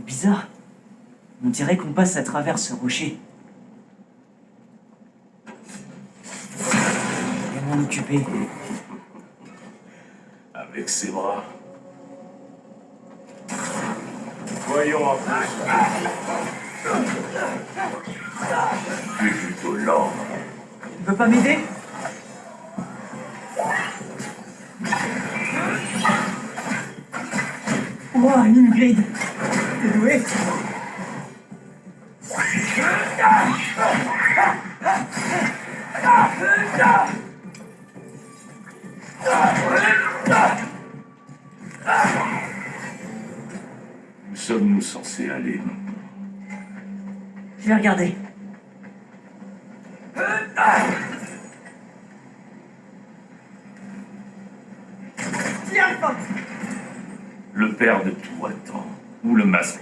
C'est bizarre. On dirait qu'on passe à travers ce rocher. Et m'en occuper. Avec ses bras. Voyons un peu. Tu es plutôt lent. Tu peux pas m'aider? Ouah, Ingrid! T'es doué? Où sommes-nous censés aller maintenant? Je vais regarder. Tiens, pas! Le père de tout attend. Ou le masque.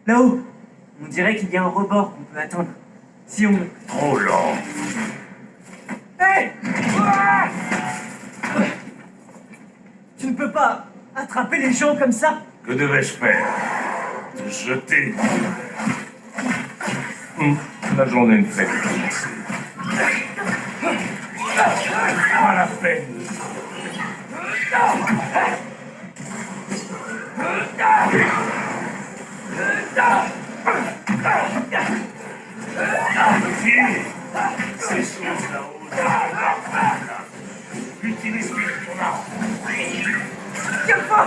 Là-haut! On dirait qu'il y a un rebord qu'on peut atteindre. Si on... Trop lent. Hé! Ah! Tu ne peux pas attraper les gens comme ça? Que devais-je faire? Te jeter? La journée ne fait que commencer. Pas la peine. Ces choses là-haut. Utilise ton arme. Tiens-toi!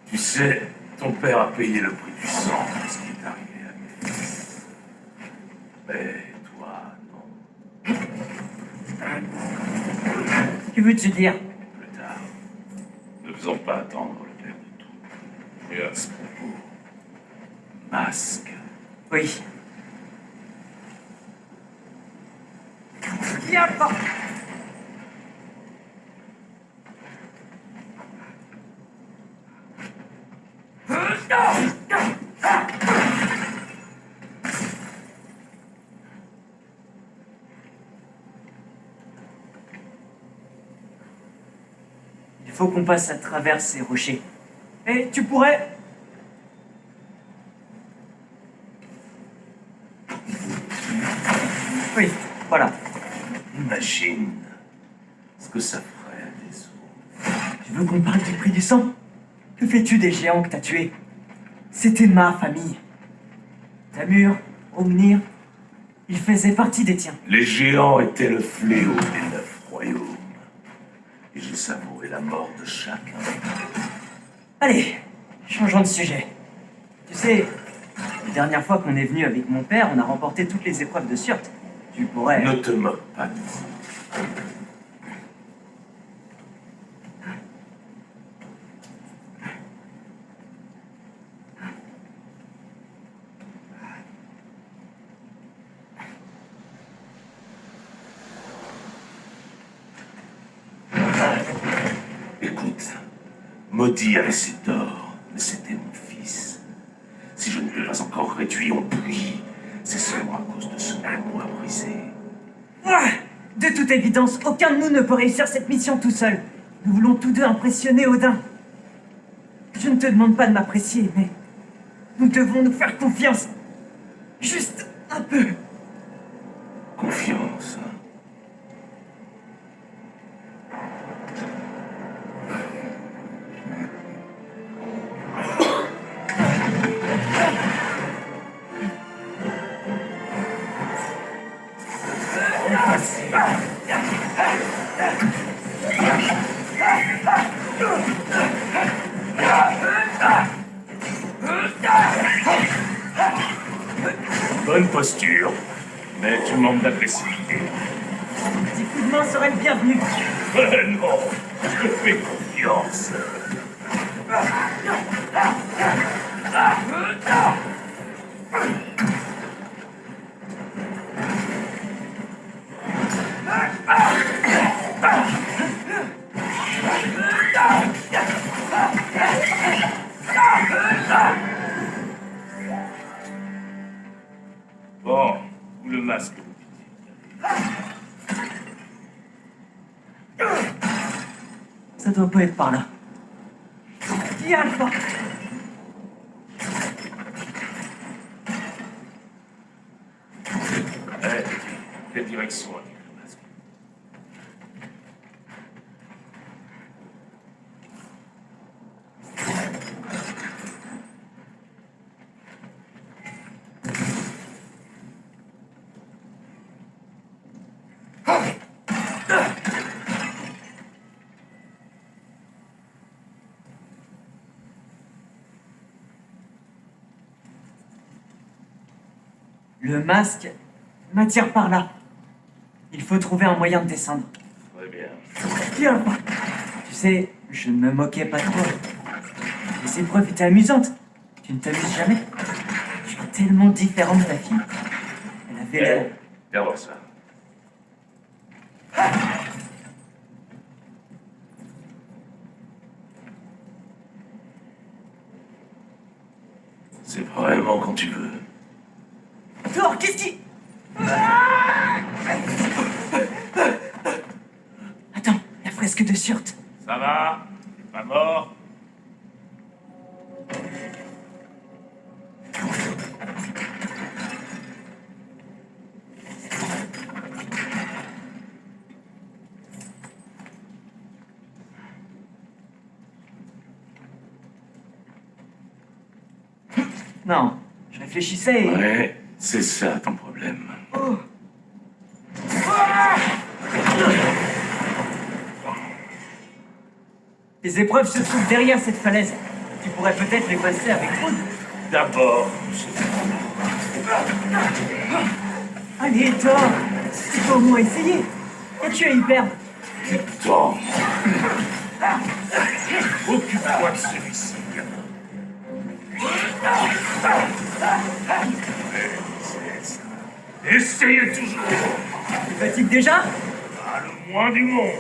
Tu sais, ton père a payé le prix du sang pour ce qui est arrivé à mes fils. Mais toi, non. Que veux-tu dire? Plus tard. Ne faisons pas attendre le père de tout. Et à ce propos, masque. Oui. Viens pas! Il faut qu'on passe à travers ces rochers. Et tu pourrais... Oui, voilà. Imagine ce que ça ferait à des autres. Tu veux qu'on parle du prix du sang? Que fais-tu des géants que t'as tués? C'était ma famille. Tamur, Omnir, ils faisaient partie des tiens. Les géants étaient le fléau des 9 royaumes. Et j'ai savouré la mort de chacun. Allez, changeons de sujet. Tu sais, la dernière fois qu'on est venu avec mon père, on a remporté toutes les épreuves de Surt. Tu pourrais... Ne te moque pas de moi. Écoute, maudit avait ses torts, mais c'était mon fils. Si je ne l'ai pas encore réduit en pluie, c'est seulement à cause de ce amour brisé. Ouais, de toute évidence, aucun de nous ne peut réussir cette mission tout seul. Nous voulons tous deux impressionner Odin. Je ne te demande pas de m'apprécier, mais nous devons nous faire confiance. Juste un peu. Confiance. Bonne posture, mais tu manques d'agressivité. Un petit coup de main serait le bienvenu. Non, je te fais confiance. confiance. Bon, où le masque, vous dites-il? Ça doit pas être par là. Dis Alpha! Eh, quelle direction avec le masque? Le masque m'attire par là. Il faut trouver un moyen de descendre. Très bien. Dis Alpha! Tu sais, je ne me moquais pas de toi. Les épreuves étaient amusantes. Tu ne t'amuses jamais. Tu es tellement différent de ta fille. Elle avait l'air... Viens voir ça. C'est vraiment quand tu veux. Thor, qu'est-ce qui... Attends, la fresque de Surt. Ça va? T'es pas mort? Non, je réfléchissais et... Ouais, c'est ça ton problème. Oh. Les épreuves se trouvent derrière cette falaise. Tu pourrais peut-être les passer avec Rude. D'abord, Allez, Thor, tu peux au moins essayer. Et tu es hyper... Tom. Occupe-toi de celui-ci. Essayez toujours. Tu fatigues déjà? Pas le moins du monde.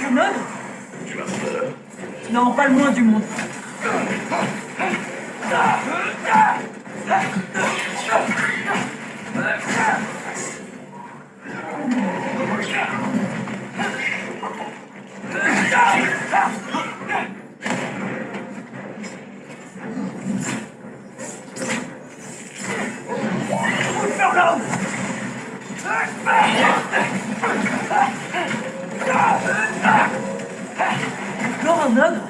Arnold? Tu as peur? Non, pas le moins du monde. Encore un ogre?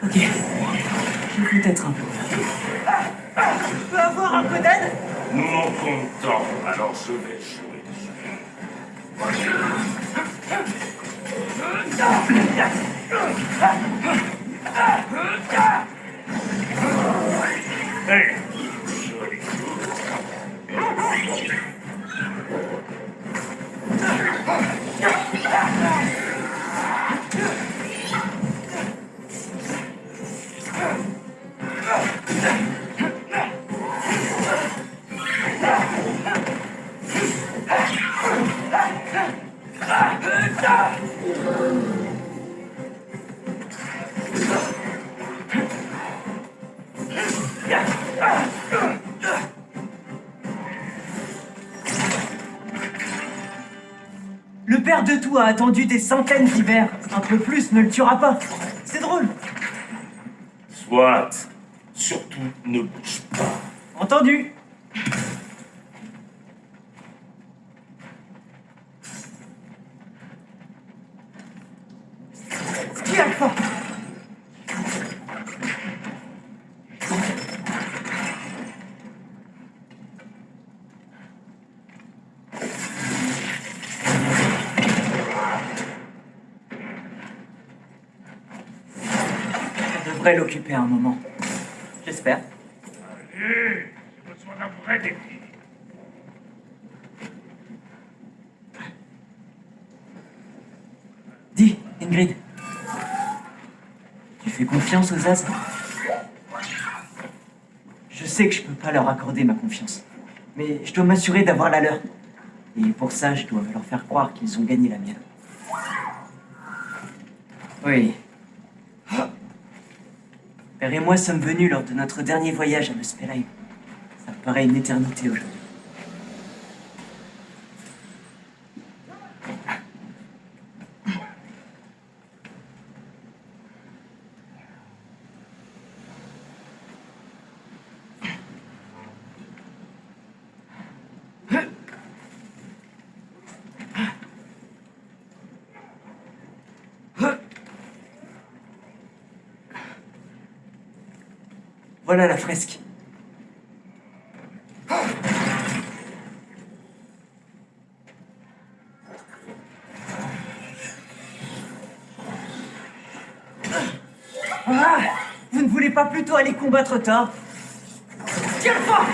Ok, je vais peut-être un peu peur. Je peux avoir un peu d'aide? Nous manquons de temps, alors je vais jouer dessus. Hey, joli coup. Le père de tout a attendu des centaines d'hivers. Un peu plus ne le tuera pas. C'est drôle. Soit. Surtout, ne bouge pas. Entendu. Ski Alpha. Ça devrait l'occuper un moment. J'espère. Allez. Très décrit. Dis, Ingrid. Tu fais confiance aux As? Je sais que je peux pas leur accorder ma confiance, mais je dois m'assurer d'avoir la leur. Et pour ça, je dois leur faire croire qu'ils ont gagné la mienne. Oui. Père et moi sommes venus lors de notre dernier voyage à Muspelheim. Ça me paraît une éternité aujourd'hui. Voilà la fresque. Ah, vous ne voulez pas plutôt aller combattre Thor? Tiens fort!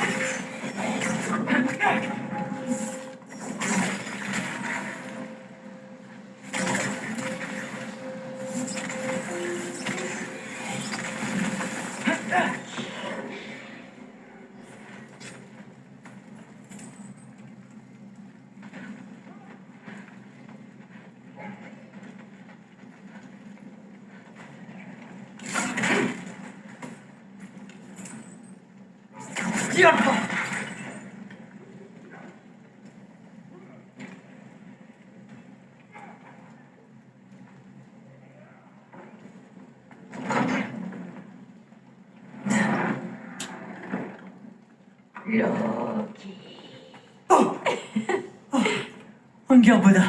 Tiens fort! Loki. Oh! Angerboda.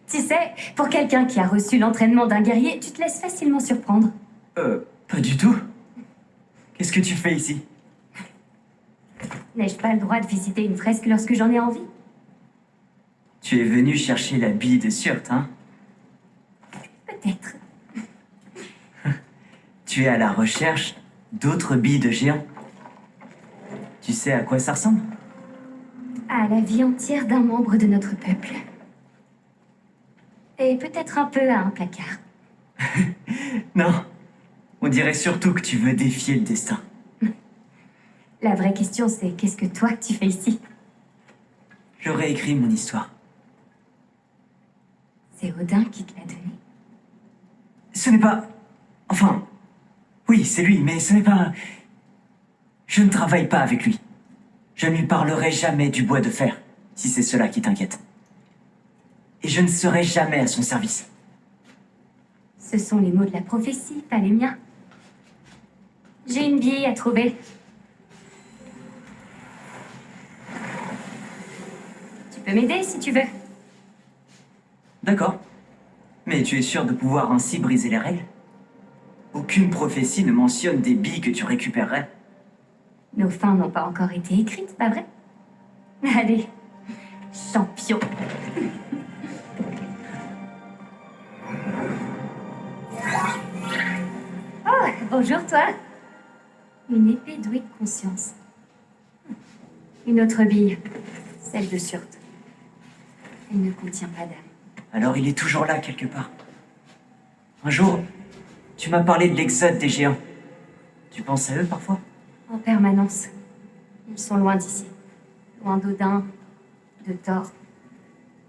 Tu sais, pour quelqu'un qui a reçu l'entraînement d'un guerrier, tu te laisses facilement surprendre. Pas du tout. Qu'est-ce que tu fais ici? N'ai-je pas le droit de visiter une fresque lorsque j'en ai envie? Tu es venu chercher la bille de Surt, hein? Peut-être. Tu es à la recherche d'autres billes de géants. Tu sais à quoi ça ressemble? À la vie entière d'un membre de notre peuple. Et peut-être un peu à un placard. Non. On dirait surtout que tu veux défier le destin. La vraie question, c'est qu'est-ce que toi, tu fais ici? J'aurais écrit mon histoire. C'est Odin qui te l'a donné. Ce n'est pas... Enfin... Oui, c'est lui, mais ce n'est pas... Je ne travaille pas avec lui. Je ne lui parlerai jamais du bois de fer, si c'est cela qui t'inquiète. Et je ne serai jamais à son service. Ce sont les mots de la prophétie, pas les miens. J'ai une bille à trouver. Tu peux m'aider si tu veux. D'accord. Mais tu es sûr de pouvoir ainsi briser les règles? Aucune prophétie ne mentionne des billes que tu récupérerais. Nos fins n'ont pas encore été écrites, pas vrai? Allez, champion. Oh, bonjour toi. Une épée douée de conscience. Une autre bille, celle de Surt. Elle ne contient pas d'âme. Alors il est toujours là, quelque part. Un jour, tu m'as parlé de l'exode des géants. Tu penses à eux, parfois? En permanence. Ils sont loin d'ici. Loin d'Odin, de Thor.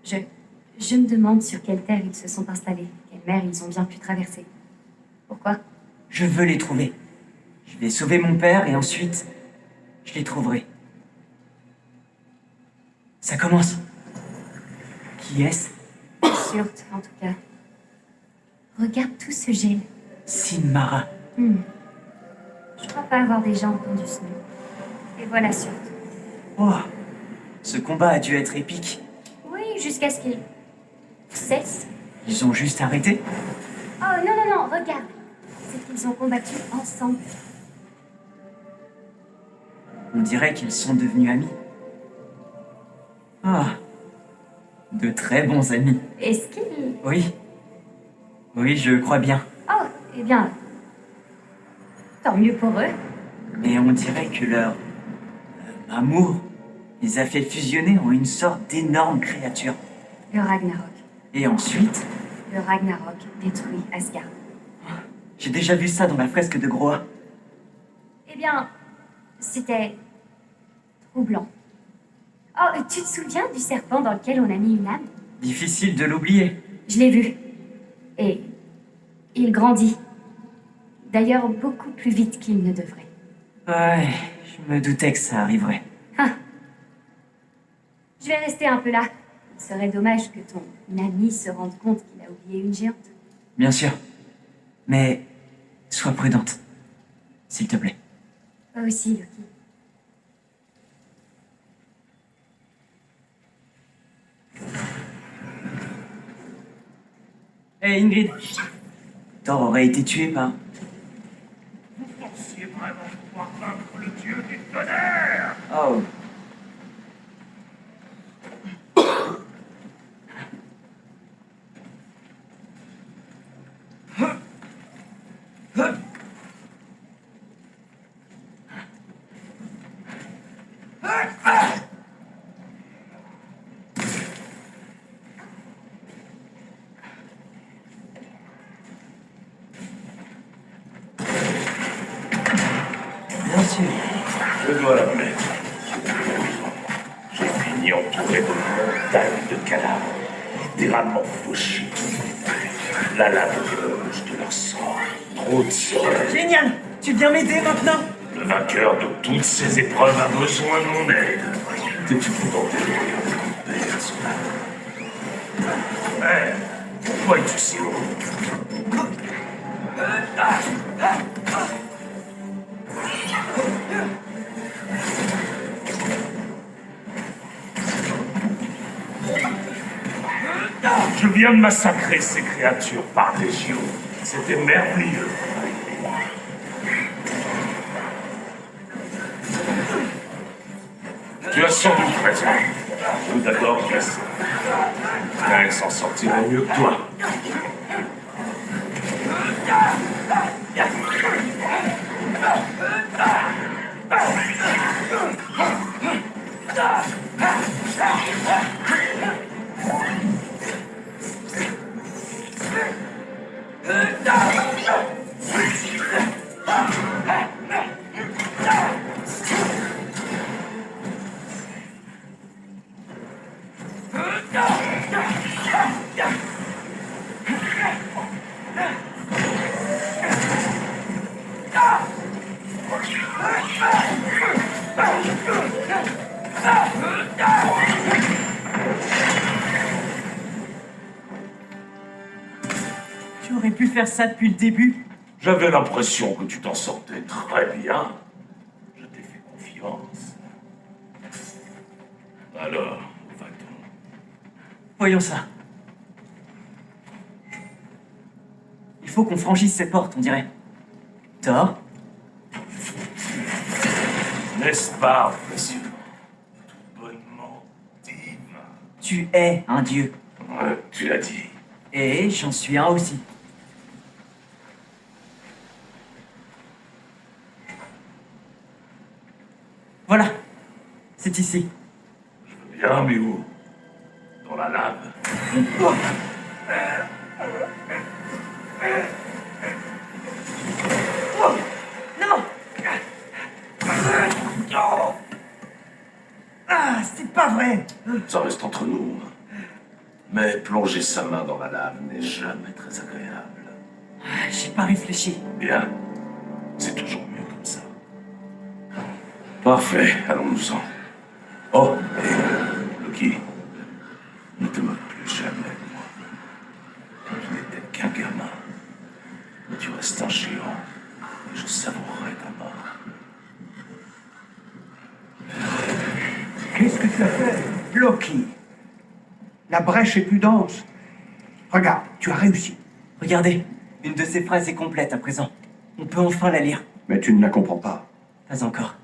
Je me demande sur quelle terre ils se sont installés. Quelle mer ils ont bien pu traverser. Pourquoi? Je veux les trouver. Je vais sauver mon père et ensuite, je les trouverai. Ça commence. Qui est-ce? Surt, en tout cas. Regarde tout ce gel. Sinmara. Je crois pas avoir déjà entendu ce nom. Et voilà Surt. Oh, ce combat a dû être épique. Oui, jusqu'à ce qu'ils cessent. Ils ont juste arrêté. Oh non, non, non, regarde. C'est qu'ils ont combattu ensemble. On dirait qu'ils sont devenus amis. Ah, de très bons amis. Est-ce qu'ils... Oui. Oui, je crois bien. Oh, eh bien... Tant mieux pour eux. Mais on dirait que leur Amour les a fait fusionner en une sorte d'énorme créature. Le Ragnarok. Et ensuite, Le Ragnarok détruit Asgard. j'ai déjà vu ça dans la fresque de Groa. Eh bien, c'était troublant. Oh, tu te souviens du serpent dans lequel on a mis une âme? Difficile de l'oublier. Je l'ai vu. Et il grandit. D'ailleurs, beaucoup plus vite qu'il ne devrait. Ouais, je me doutais que ça arriverait. Je vais rester un peu là. Il serait dommage que ton ami se rende compte qu'il a oublié une géante. Bien sûr. Mais sois prudente. S'il te plaît. Toi aussi, Loki. Hé Ingrid. Thor aurait été tué par... Vous pensiez vraiment pouvoir vaincre le dieu du tonnerre? Oh. Bien sûr. Je dois l'admettre. J'ai fini entouré de montagnes de cadavres, littéralement fauchés. La lave rouge de leur sang. Trop de sang. Génial. Tu viens m'aider maintenant? Le vainqueur de toutes ces épreuves a besoin de mon aide. T'es-tu contenté de regarder ton père, son âme? Pourquoi es-tu si loin? Je viens de massacrer ces créatures par légion. C'était merveilleux. Tu as sans doute raison. Tout d'accord, Jess. Elle s'en sortirait mieux que toi. Tu aurais pu faire ça depuis le début. J'avais l'impression que tu t'en sortais très bien. Je t'ai fait confiance. Alors, où va-t-on? Voyons ça. Il faut qu'on franchisse cette porte, on dirait. Thor? N'est-ce pas, précieux? Tout bonnement divin. Tu es un dieu. Ouais, tu l'as dit. Et j'en suis un aussi. Voilà. C'est ici. Bien, mais où? Dans la lave. Non! Ah, c'est pas vrai! Ça reste entre nous. Mais plonger sa main dans la lave n'est jamais très agréable. Ah, j'ai pas réfléchi. Bien. C'est toujours mieux comme ça. Parfait, allons-nous-en. Oh, et Loki, ne te moque plus jamais de moi. Je n'étais qu'un gamin. Mais tu restes un géant. Et je savourerai ta mort. Qu'est-ce que tu as fait, Loki? La brèche est plus dense. Regarde, tu as réussi. Regardez, une de ces phrases est complète à présent. On peut enfin la lire. Mais tu ne la comprends pas. Pas encore.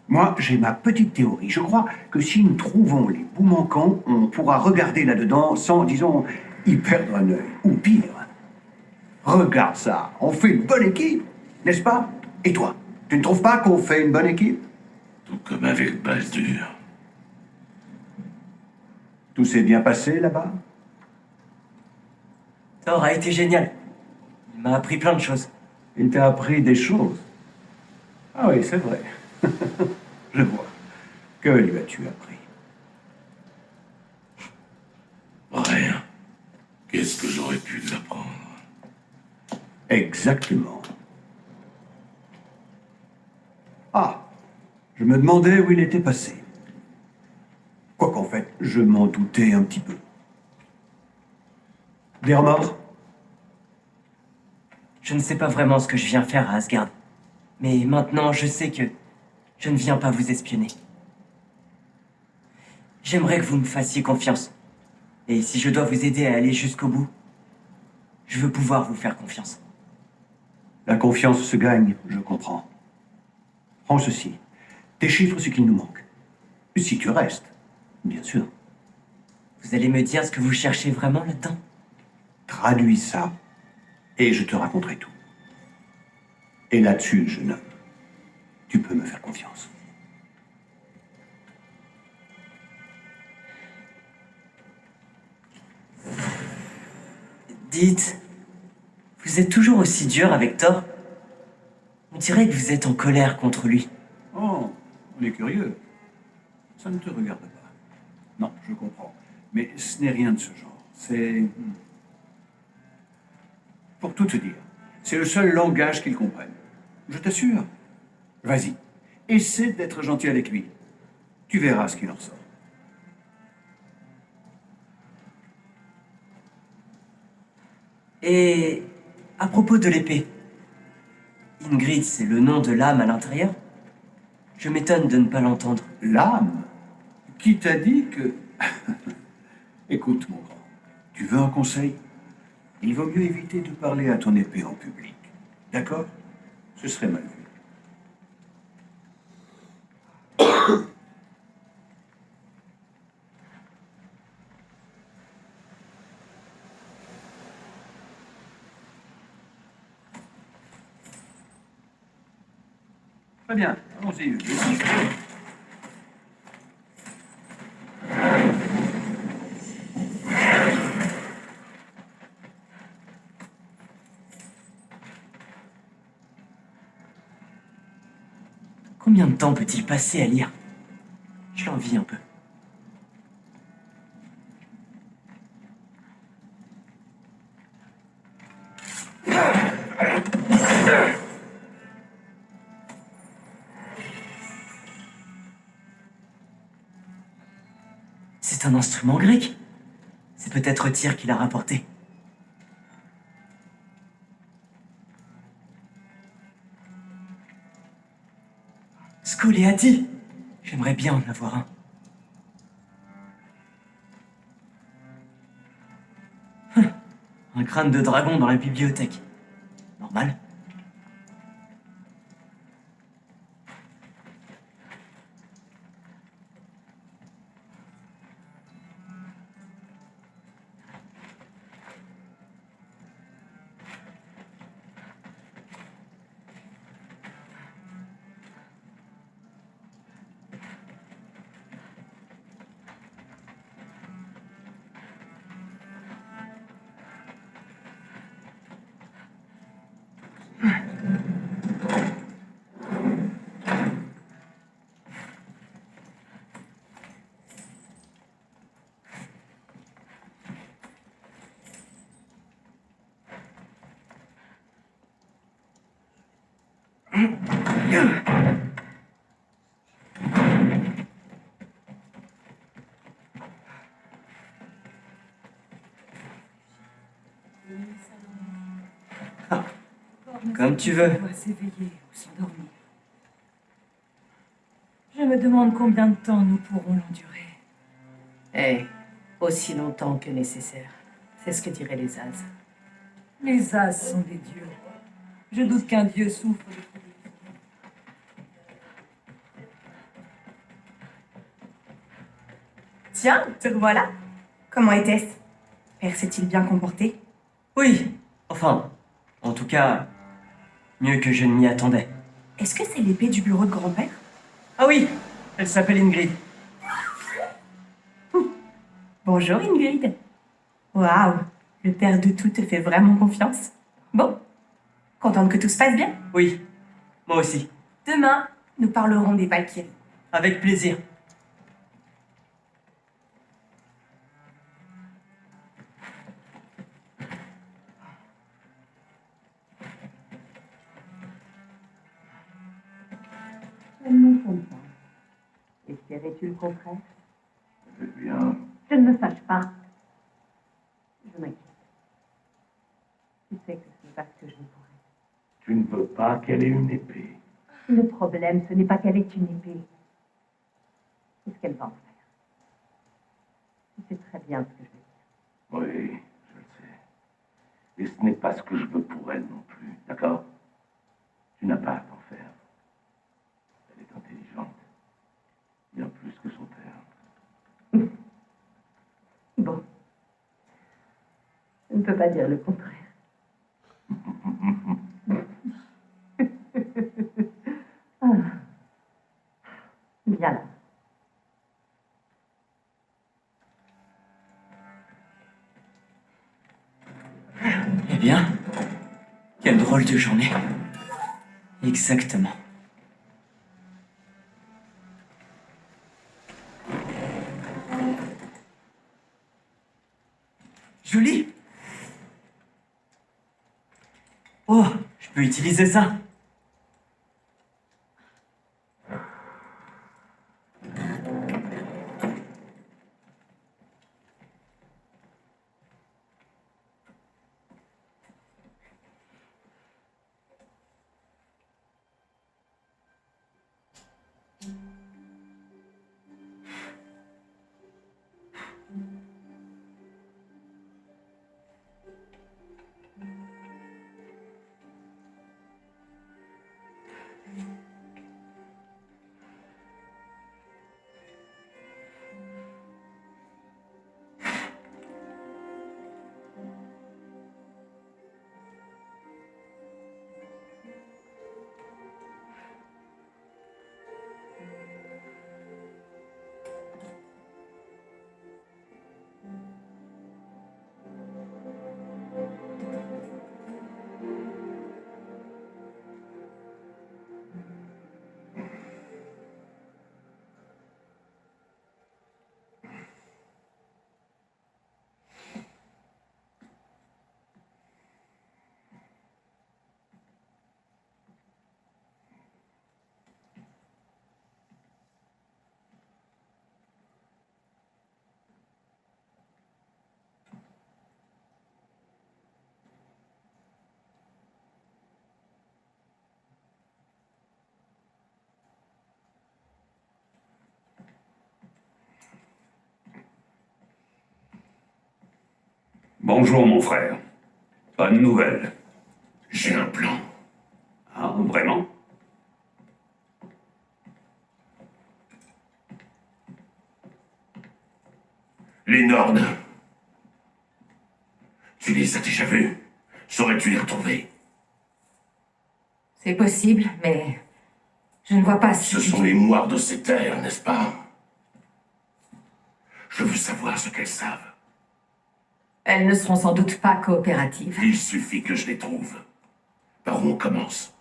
Moi, j'ai ma petite théorie. Je crois que si nous trouvons les bouts manquants, on pourra regarder là-dedans sans, disons, y perdre un œil. Ou pire. Regarde ça, on fait une bonne équipe, n'est-ce pas? Et toi, tu ne trouves pas qu'on fait une bonne équipe? Tout comme avec Baldur. Tout s'est bien passé là-bas? Thor a été génial. Il m'a appris plein de choses. Il t'a appris des choses. Ah oui, c'est vrai. Je vois. Que lui as-tu appris? Rien. Qu'est-ce que j'aurais pu l'apprendre? Exactement. Ah, je me demandais où il était passé. Quoiqu'en fait, je m'en doutais un petit peu. Des remords? Je ne sais pas vraiment ce que je viens faire à Asgard. Mais maintenant, je sais que je ne viens pas vous espionner. J'aimerais que vous me fassiez confiance. Et si je dois vous aider à aller jusqu'au bout, je veux pouvoir vous faire confiance. La confiance se gagne, je comprends. Prends ceci. Tes chiffres, ce qu'il nous manque. Si tu restes, bien sûr. Vous allez me dire ce que vous cherchez vraiment là-dedans? Traduis ça, et je te raconterai tout. Et là-dessus, jeune homme, tu peux me faire confiance. Dites, vous êtes toujours aussi dur avec Thor? On dirait que vous êtes en colère contre lui. Oh, on est curieux. Ça ne te regarde pas. Non, je comprends. Mais ce n'est rien de ce genre. C'est... Pour tout te dire, c'est le seul langage qu'il comprenne. Je t'assure. Vas-y, essaie d'être gentil avec lui. Tu verras ce qu'il en sort. Et à propos de l'épée, Ingrid, c'est le nom de l'âme à l'intérieur? Je m'étonne de ne pas l'entendre. L'âme? Qui t'a dit que... Écoute, mon grand, tu veux un conseil? Il vaut mieux éviter de parler à ton épée en public. D'accord? Ce serait mal vu. Très bien, allons-y. Combien de temps peut-il passer à lire? Je l'envie un peu. C'est un instrument grec. C'est peut-être Tyr qui l'a rapporté. Scoléati! J'aimerais bien en avoir un. Un crâne de dragon dans la bibliothèque. Normal. Comme tu veux. On doit s'éveiller ou s'endormir. Je me demande combien de temps nous pourrons l'endurer. Eh, aussi longtemps que nécessaire. C'est ce que diraient les As. Les As sont des dieux. Je doute qu'un dieu souffre de trouver. Tiens, te revoilà. Comment était-ce? Père s'est-il bien comporté? Oui, enfin, en tout cas, mieux que je ne m'y attendais. Est-ce que c'est l'épée du bureau de grand-père? Ah oui, elle s'appelle Ingrid. Bonjour Ingrid. Waouh, le père de tout te fait vraiment confiance. Bon, contente que tout se passe bien. Oui, moi aussi. Demain, nous parlerons des Valkyries. Avec plaisir. Elle ne m'étonne pas. Espérais-tu le contraire? Je vais bien. Je ne me fâche pas. Je m'inquiète. Tu sais que ce n'est pas ce que je ne pourrais. Tu ne veux pas qu'elle ait une épée. Le problème, ce n'est pas qu'elle ait une épée. C'est ce qu'elle va en faire. Tu sais très bien ce que je veux dire. Oui, je le sais. Et ce n'est pas ce que je veux pour elle non plus, d'accord? Tu n'as pas à t'en faire. Elle est intelligente. Bien plus que son père. Bon. Je ne peux pas dire le contraire. Ah. Bien là. Eh bien, quelle drôle de journée. Exactement. Joli. Oh, je peux utiliser ça. Bonjour mon frère. Bonne nouvelle. J'ai un plan. Ah, vraiment? Les Nornes. Tu les as déjà vus? Saurais-tu les retrouver? C'est possible, mais je ne vois pas si... Ce sont les moires de ces terres, n'est-ce pas? Je veux savoir ce qu'elles savent. Elles ne seront sans doute pas coopératives. Il suffit que je les trouve. Par où on commence?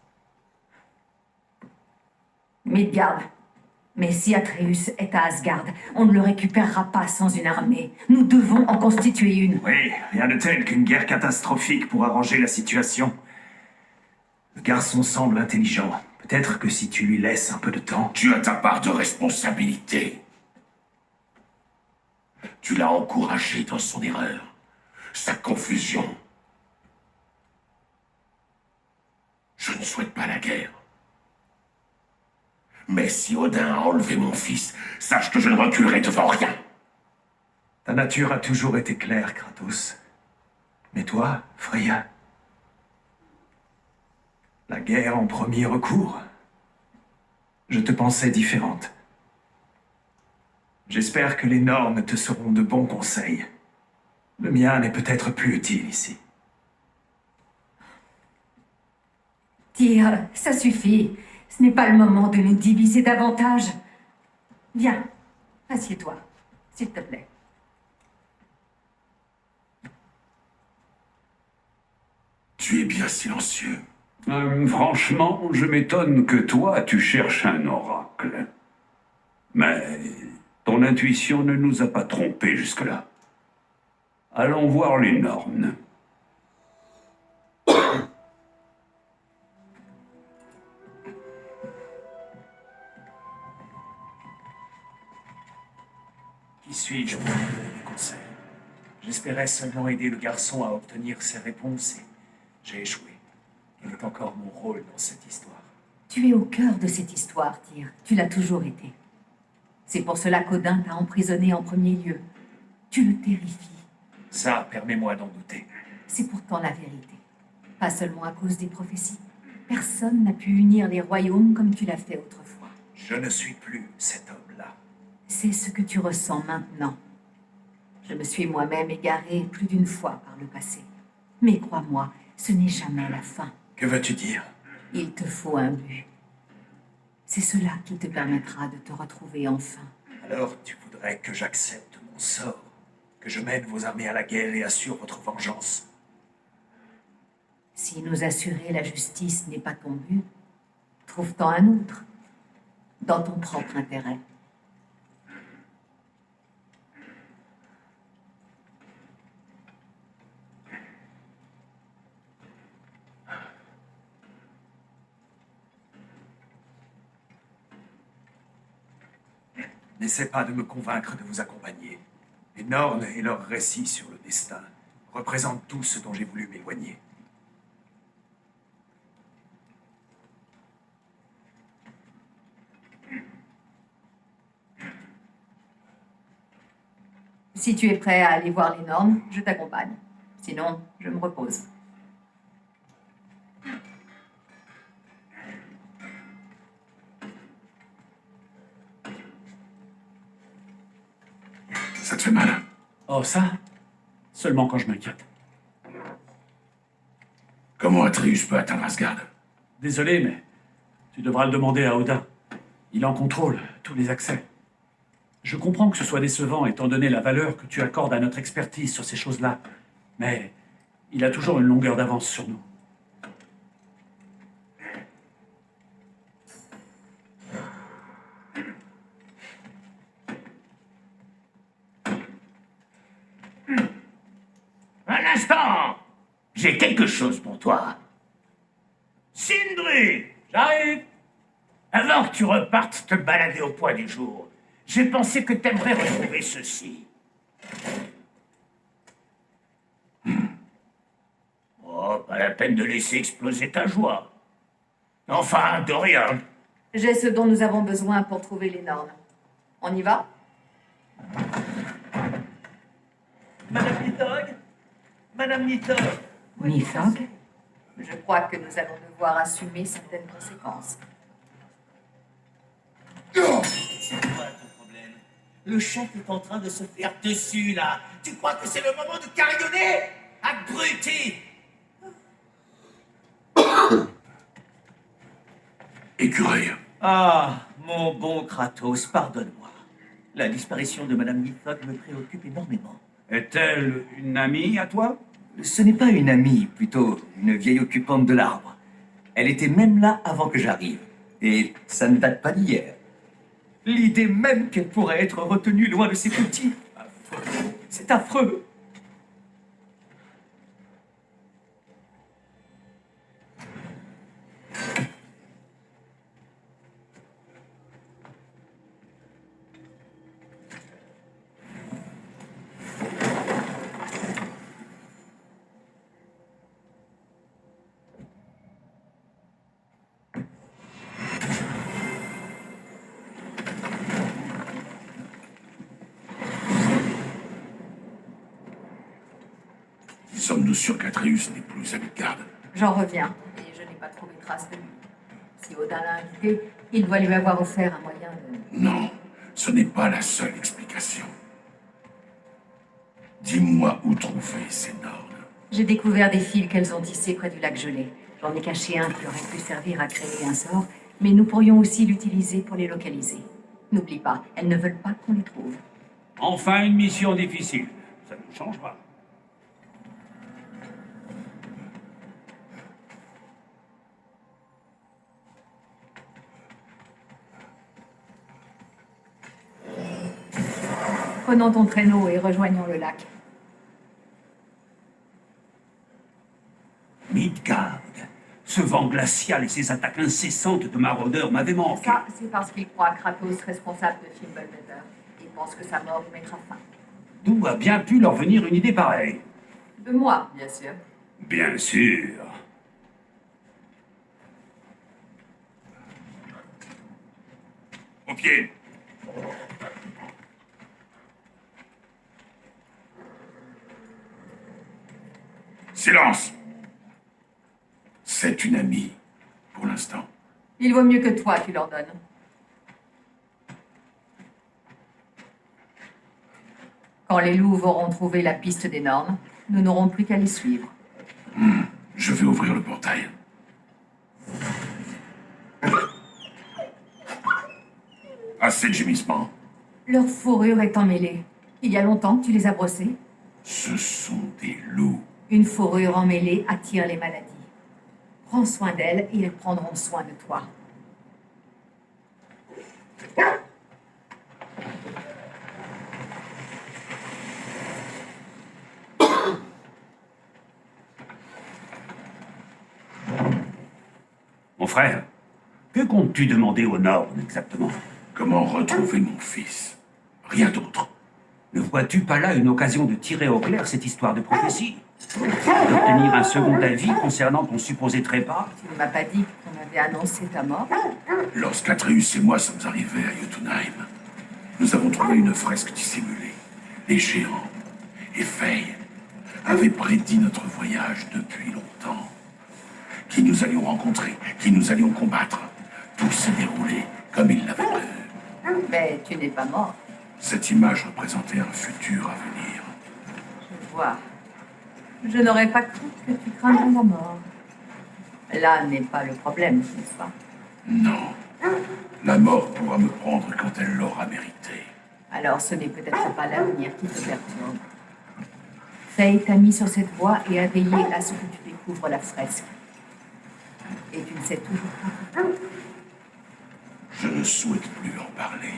Midgard. Mais si Atreus est à Asgard, on ne le récupérera pas sans une armée. Nous devons en constituer une. Oui, rien de tel qu'une guerre catastrophique pour arranger la situation. Le garçon semble intelligent. Peut-être que si tu lui laisses un peu de temps... Tu as ta part de responsabilité. Tu l'as encouragé dans son erreur, sa confusion. Je ne souhaite pas la guerre. Mais si Odin a enlevé mon fils, sache que je ne reculerai devant rien. Ta nature a toujours été claire, Kratos. Mais toi, Freya... La guerre en premier recours. Je te pensais différente. J'espère que les Nornes te seront de bons conseils. Le mien n'est peut-être plus utile ici. Tyr, ça suffit. Ce n'est pas le moment de nous diviser davantage. Viens, assieds-toi, s'il te plaît. Tu es bien silencieux. Franchement, je m'étonne que toi, tu cherches un oracle. Mais ton intuition ne nous a pas trompés jusque-là. Allons voir les normes. Qui suis-je pour vous donner des conseils? J'espérais seulement aider le garçon à obtenir ses réponses et j'ai échoué. Quel est encore mon rôle dans cette histoire? Tu es au cœur de cette histoire, Tyr. Tu l'as toujours été. C'est pour cela qu'Odin t'a emprisonné en premier lieu. Tu le terrifies. Ça, permets-moi d'en douter. C'est pourtant la vérité. Pas seulement à cause des prophéties. Personne n'a pu unir les royaumes comme tu l'as fait autrefois. Je ne suis plus cet homme-là. C'est ce que tu ressens maintenant. Je me suis moi-même égarée plus d'une fois par le passé. Mais crois-moi, ce n'est jamais la fin. Que veux-tu dire? Il te faut un but. C'est cela qui te permettra de te retrouver enfin. Alors tu voudrais que j'accepte mon sort, que je mène vos armées à la guerre et assure votre vengeance? Si nous assurer la justice n'est pas ton but, trouve-t'en un autre, dans ton propre intérêt. N'essaie pas de me convaincre de vous accompagner. Les Nornes et leurs récits sur le destin représentent tout ce dont j'ai voulu m'éloigner. Si tu es prêt à aller voir les normes, je t'accompagne. Sinon, je me repose. Ça te fait mal? Oh, ça? Seulement quand je m'inquiète. Comment Atreus peut atteindre Asgard? Désolé, mais tu devras le demander à Odin. Il en contrôle tous les accès. Je comprends que ce soit décevant étant donné la valeur que tu accordes à notre expertise sur ces choses-là, mais il a toujours une longueur d'avance sur nous. Un instant! J'ai quelque chose pour toi. Sindri! J'arrive! Avant que tu repartes te balader au point du jour, j'ai pensé que t'aimerais retrouver ceci. Oh, pas la peine de laisser exploser ta joie. Enfin, de rien. J'ai ce dont nous avons besoin pour trouver les normes. On y va? Madame Nithog? Madame Nithog? Nithog? Je crois que nous allons devoir assumer certaines conséquences. C'est quoi ton problème? Le chef est en train de se faire dessus, là. Tu crois que c'est le moment de carillonner? Abruti! Écureuil. Ah, mon bon Kratos, pardonne-moi. La disparition de Madame Nithog me préoccupe énormément. Est-elle une amie à toi? Ce n'est pas une amie, plutôt une vieille occupante de l'arbre. Elle était même là avant que j'arrive. Et ça ne date pas d'hier. L'idée même qu'elle pourrait être retenue loin de ses petits. C'est affreux. Sommes-nous sûrs qu'Atreus n'est plus à Midgard? J'en reviens, et je n'ai pas trouvé trace de lui. Si Odin l'a invité, il doit lui avoir offert un moyen de... Non, ce n'est pas la seule explication. Dis-moi où trouver ces normes. J'ai découvert des fils qu'elles ont tissés près du lac gelé. J'en ai caché un qui aurait pu servir à créer un sort, Mais nous pourrions aussi l'utiliser pour les localiser. N'oublie pas, elles ne veulent pas qu'on les trouve. Enfin, une mission difficile. Ça nous changera. Prenons ton traîneau et rejoignons le lac. Midgard. Ce vent glacial et ces attaques incessantes de maraudeurs m'avaient manqué. Ça, c'est parce qu'il croit Kratos responsable de Fimbulweather. Il pense que sa mort mettra fin. D'où a bien pu leur venir une idée pareille? De moi, bien sûr. Bien sûr. Au pied. Silence. C'est une amie, pour l'instant. Il vaut mieux que toi, tu leur donnes. Quand les loups auront trouvé la piste des normes, nous n'aurons plus qu'à les suivre. Je vais ouvrir le portail. Assez de gémissements. Leur fourrure est emmêlée. Il y a longtemps que tu les as brossés. Ce sont des loups. Une fourrure emmêlée attire les maladies. Prends soin d'elles et elles prendront soin de toi. Mon frère, que comptes-tu demander au Nord exactement? Comment retrouver mon fils? Rien d'autre. Ne vois-tu pas là une occasion de tirer au clair cette histoire de prophétie? D'obtenir un second avis concernant ton supposé trépas? Tu ne m'as pas dit qu'on avait annoncé ta mort? Lorsqu'Atreus et moi sommes arrivés à Jotunheim, nous avons trouvé une fresque dissimulée. Les géants et Faye avaient prédit notre voyage depuis longtemps. Qui nous allions rencontrer, qui nous allions combattre. Tout s'est déroulé comme ils l'avaient prévu. Mais tu n'es pas mort. Cette image représentait un futur à venir. Je vois. Je n'aurais pas cru que tu craindrais la mort. Là n'est pas le problème, n'est-ce pas? Non. La mort pourra me prendre quand elle l'aura mérité. Alors ce n'est peut-être pas l'avenir qui te perturbe. Faye t'a mis sur cette voie et a veillé à ce que tu découvres la fresque. Et tu ne sais toujours pas. Je ne souhaite plus en parler.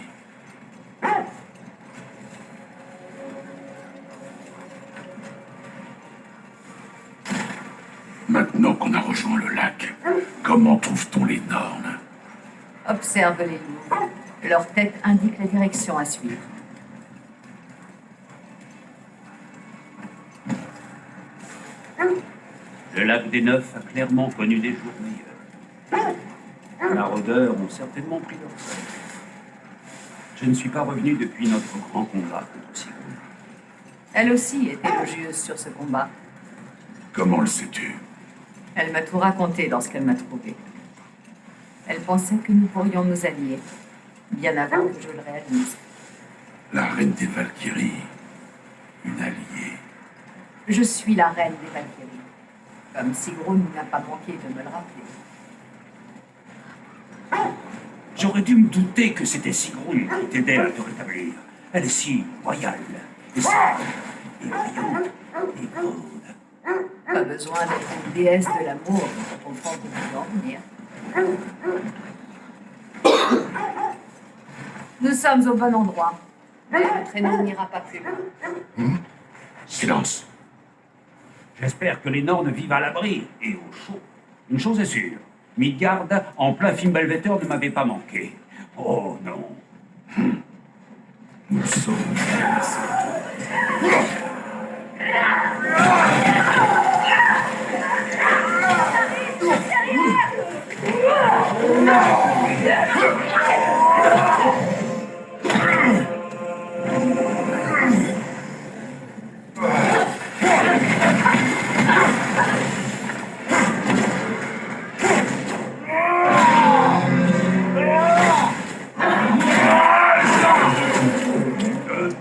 Maintenant qu'on a rejoint le lac, comment trouve-t-on les Nornes? Observe les loups. Leur tête indique la direction à suivre. Le lac des Neufs a clairement connu des jours meilleurs. Les maraudeurs ont certainement pris leur sol. Je ne suis pas revenu depuis notre grand combat contre Sigrun. Elle aussi est élogieuse sur ce combat. Comment le sais-tu? Elle m'a tout raconté lorsqu'elle m'a trouvé. Elle pensait que nous pourrions nous allier, bien avant que je le réalise. La reine des Valkyries, une alliée. Je suis la reine des Valkyries. Comme Sigrun n'a pas manqué de me le rappeler. J'aurais dû me douter que c'était Sigrun qui t'aidait à te rétablir. Elle est si royale, et sage, et brillante, et grande. Pas besoin d'être une déesse de l'amour pour comprendre que tu dois en venir. Nous sommes au bon endroit. Mais le traîneau n'ira pas plus loin. Silence. J'espère que les Nornes vivent à l'abri et au chaud. Une chose est sûre, Midgard, en plein Fimbulweather, ne m'avait pas manqué. Oh non. Nous sommes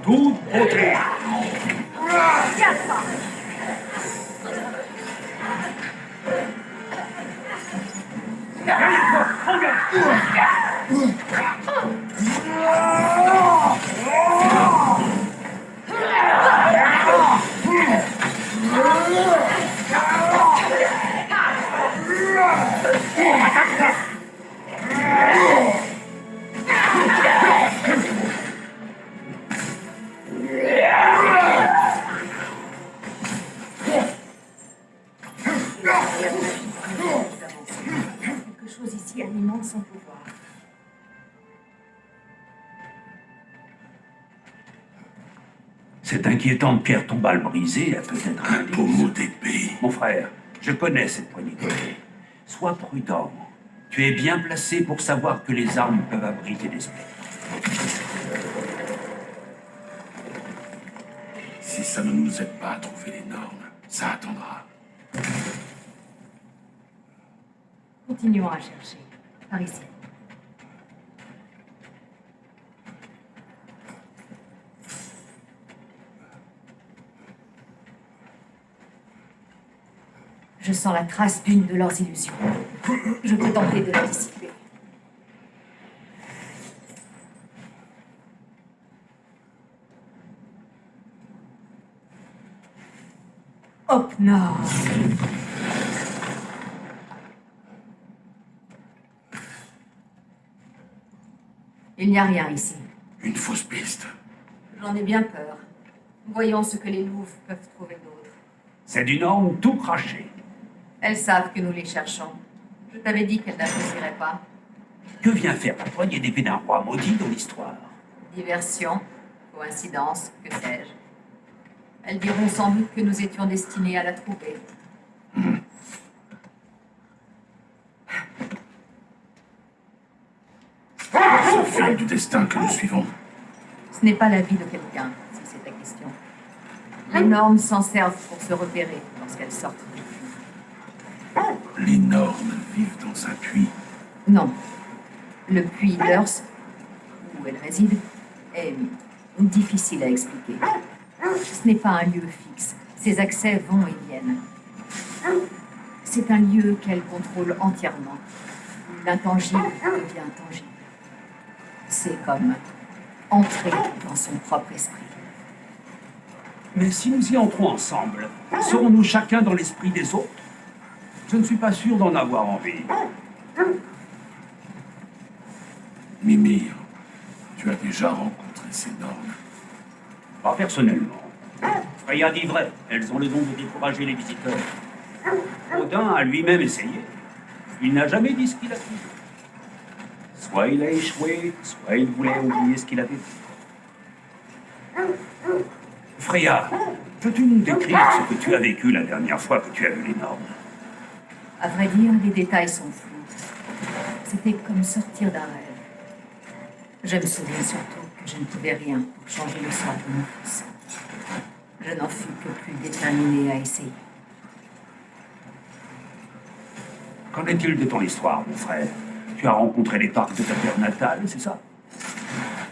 Toute beauté. Quelque chose ici alimente son pouvoir. Cette inquiétante pierre tombale brisée a peut-être un indice. Pommeau d'épée. Mon frère, je connais cette poignée de clé. Sois prudent. Tu es bien placé pour savoir que les armes peuvent abriter des spectres. Si ça ne nous aide pas à trouver les normes, ça attendra. Continuons à chercher. Par ici. Je sens la trace d'une de leurs illusions. Je peux tenter de la dissiper. Hop, non. Il n'y a rien ici. Une fausse piste. J'en ai bien peur. Voyons ce que les louves peuvent trouver d'autre. C'est du norme tout craché. Elles savent que nous les cherchons. Je t'avais dit qu'elles n'apprécieraient pas. Que vient faire la poignée d'épée d'un roi maudit dans l'histoire? Diversion, coïncidence, que sais-je. Elles diront sans doute que nous étions destinés à la trouver. C'est le fil du destin que nous suivons. Ce n'est pas la vie de quelqu'un, si c'est ta question. Les normes s'en servent pour se repérer lorsqu'elles sortent du puits. Les normes vivent dans un puits. Non. Le puits Lurs, où elles résident, est difficile à expliquer. Ce n'est pas un lieu fixe. Ses accès vont et viennent. C'est un lieu qu'elle contrôle entièrement. L'intangible devient tangible. C'est comme entrer dans son propre esprit. Mais si nous y entrons ensemble, serons-nous chacun dans l'esprit des autres? Je ne suis pas sûr d'en avoir envie. Mimir, tu as déjà rencontré ces normes. Pas personnellement. Freya dit vrai, elles ont le don de décourager les visiteurs. Odin a lui-même essayé. Il n'a jamais dit ce qu'il a fait. Soit il a échoué, soit il voulait oublier ce qu'il avait fait. Freya, peux-tu nous décrire ce que tu as vécu la dernière fois que tu as vu les normes? À vrai dire, les détails sont flous. C'était comme sortir d'un rêve. Je me souviens surtout que je ne pouvais rien pour changer le sort de mon fils. Je n'en fus que plus déterminée à essayer. Qu'en est-il de ton histoire, mon frère? Tu as rencontré les parcs de ta terre natale, c'est ça?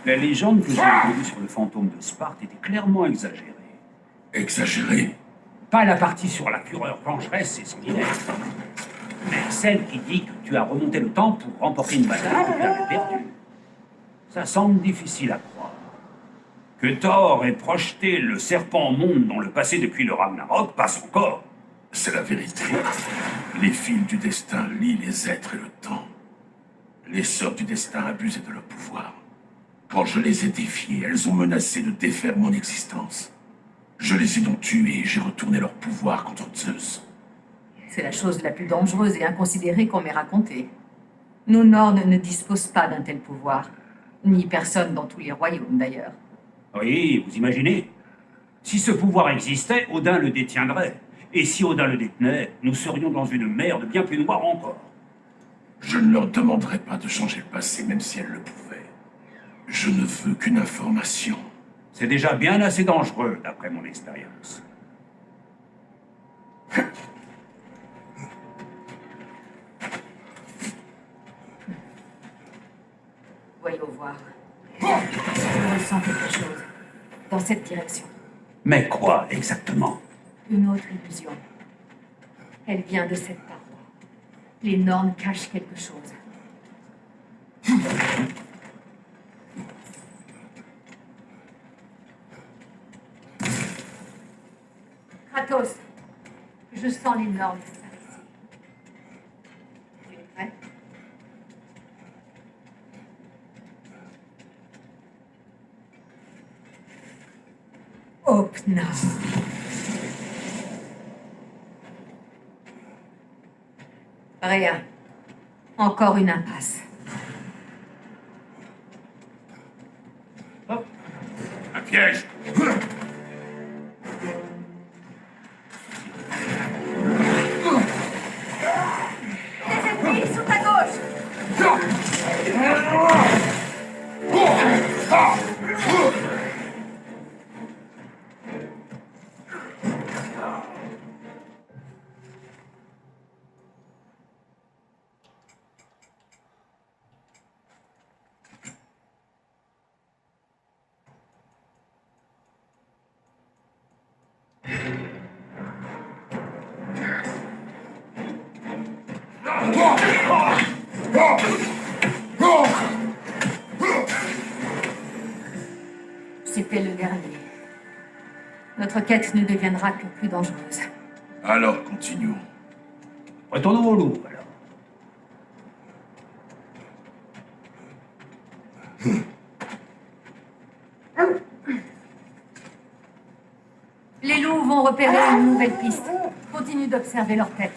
La légende que j'ai entendue sur le fantôme de Sparte était clairement exagérée. Exagéré? Pas la partie sur la fureur vengeresse et sanguinaire, mais celle qui dit que tu as remonté le temps pour remporter une bataille que tu avais perdue. Ça semble difficile à croire. Que Thor ait projeté le serpent monde dans le passé depuis le Ragnarok passe encore. C'est la vérité. Les fils du destin lient les êtres et le temps. Les sœurs du destin abusaient de leur pouvoir. Quand je les ai défiées, elles ont menacé de défaire mon existence. Je les ai donc tuées et j'ai retourné leur pouvoir contre Zeus. C'est la chose la plus dangereuse et inconsidérée qu'on m'ait racontée. Nos Nornes ne disposent pas d'un tel pouvoir. Ni personne dans tous les royaumes, d'ailleurs. Oui, vous imaginez? Si ce pouvoir existait, Odin le détiendrait. Et si Odin le détenait, nous serions dans une merde bien plus noire encore. Je ne leur demanderai pas de changer le passé, même si elles le pouvaient. Je ne veux qu'une information. C'est déjà bien assez dangereux, d'après mon expérience. Voyons voir. Je ressens quelque chose. Dans cette direction. Mais quoi, exactement? Une autre illusion. Elle vient de cette paroi. Les Nornes cachent quelque chose. Kratos, je sens les normes de ça ici. Tu es prêt? Opna. Rien. Encore une impasse. Un piège. Des ennemis sous ta gauche! C'était le dernier. Notre quête ne deviendra que plus dangereuse. Alors, continuons. Retournons au Louvre, alors. Les loups vont repérer une nouvelle piste. Continue d'observer leur tête.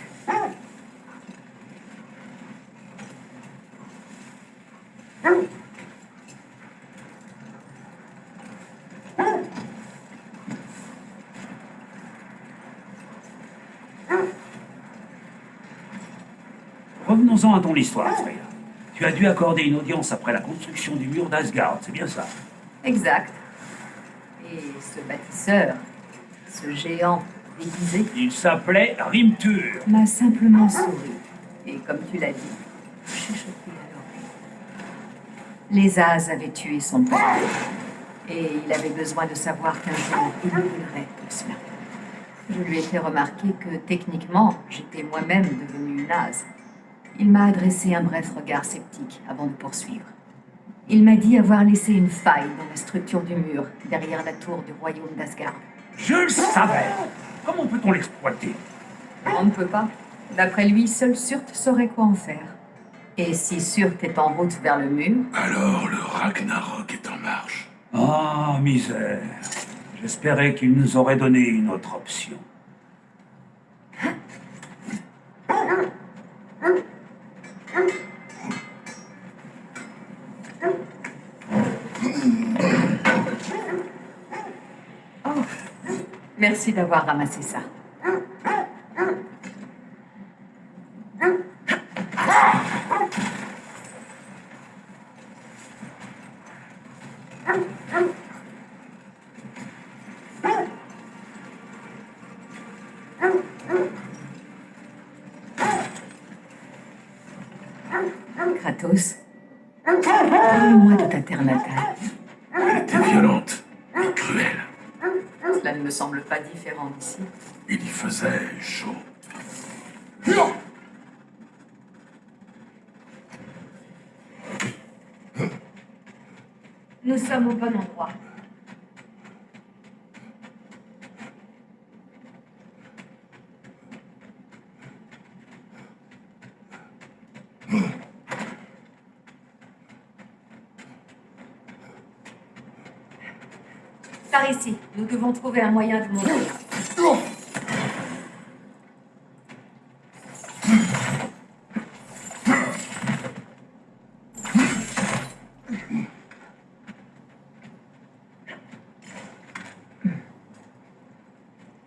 Revenons-en à ton histoire, Freya. Tu as dû accorder une audience après la construction du mur d'Asgard, c'est bien ça? Exact. Et ce bâtisseur, ce géant déguisé, Il s'appelait Rimtur. m'a simplement souri. Et comme tu l'as dit, chuchoté à l'oreille. Les As avaient tué son père. Et il avait besoin de savoir qu'un jour, il brûlerait tout cela. Je lui ai fait remarquer que, techniquement, j'étais moi-même devenue une As. Il m'a adressé un bref regard sceptique avant de poursuivre. Il m'a dit avoir laissé une faille dans la structure du mur, derrière la tour du royaume d'Asgard. Je le savais. Comment peut-on l'exploiter? On ne peut pas. D'après lui, seul Surt saurait quoi en faire. Et si Surt est en route vers le mur, Alors, le Ragnarok est en marche. Ah, misère. J'espérais qu'il nous aurait donné une autre option. merci d'avoir ramassé ça. Kratos, parle-moi de ta terre natale. Elle était violente et cruelle. Cela ne me semble pas différent d'ici. Il y faisait chaud. Nous sommes au bon endroit. Par ici, nous devons trouver un moyen de monter.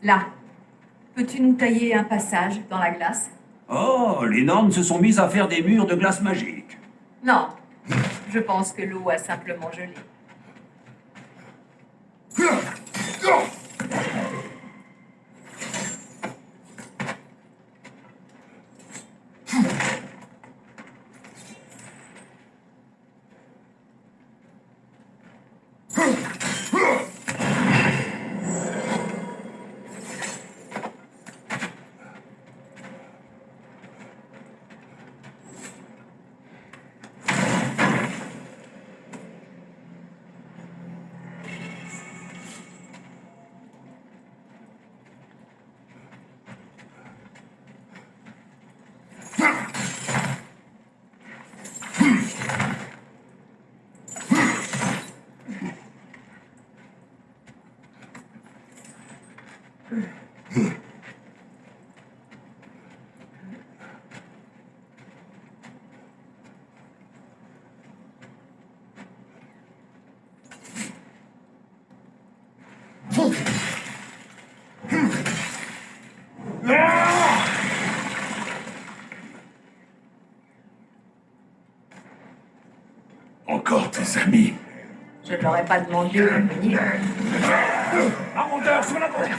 Là, peux-tu nous tailler un passage dans la glace? Oh, les Nornes se sont mises à faire des murs de glace magique. Non, je pense que l'eau a simplement gelé. tes amis. Je ne leur ai pas demandé de venir. Maraudeur, sur la droite!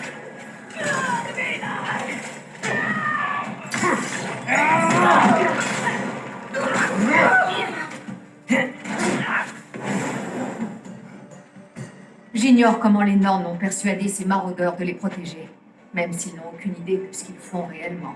J'ignore comment les Nornes ont persuadé ces maraudeurs de les protéger, même s'ils n'ont aucune idée de ce qu'ils font réellement.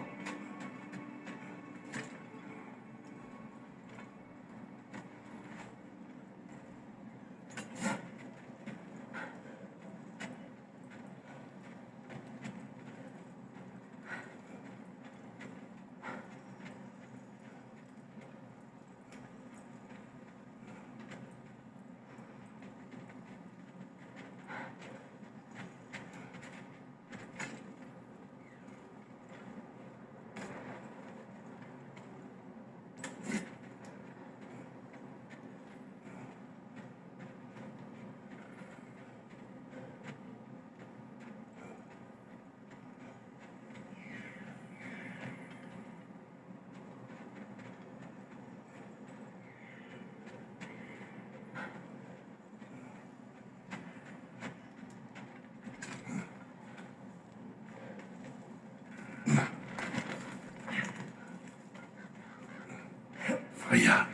Freya,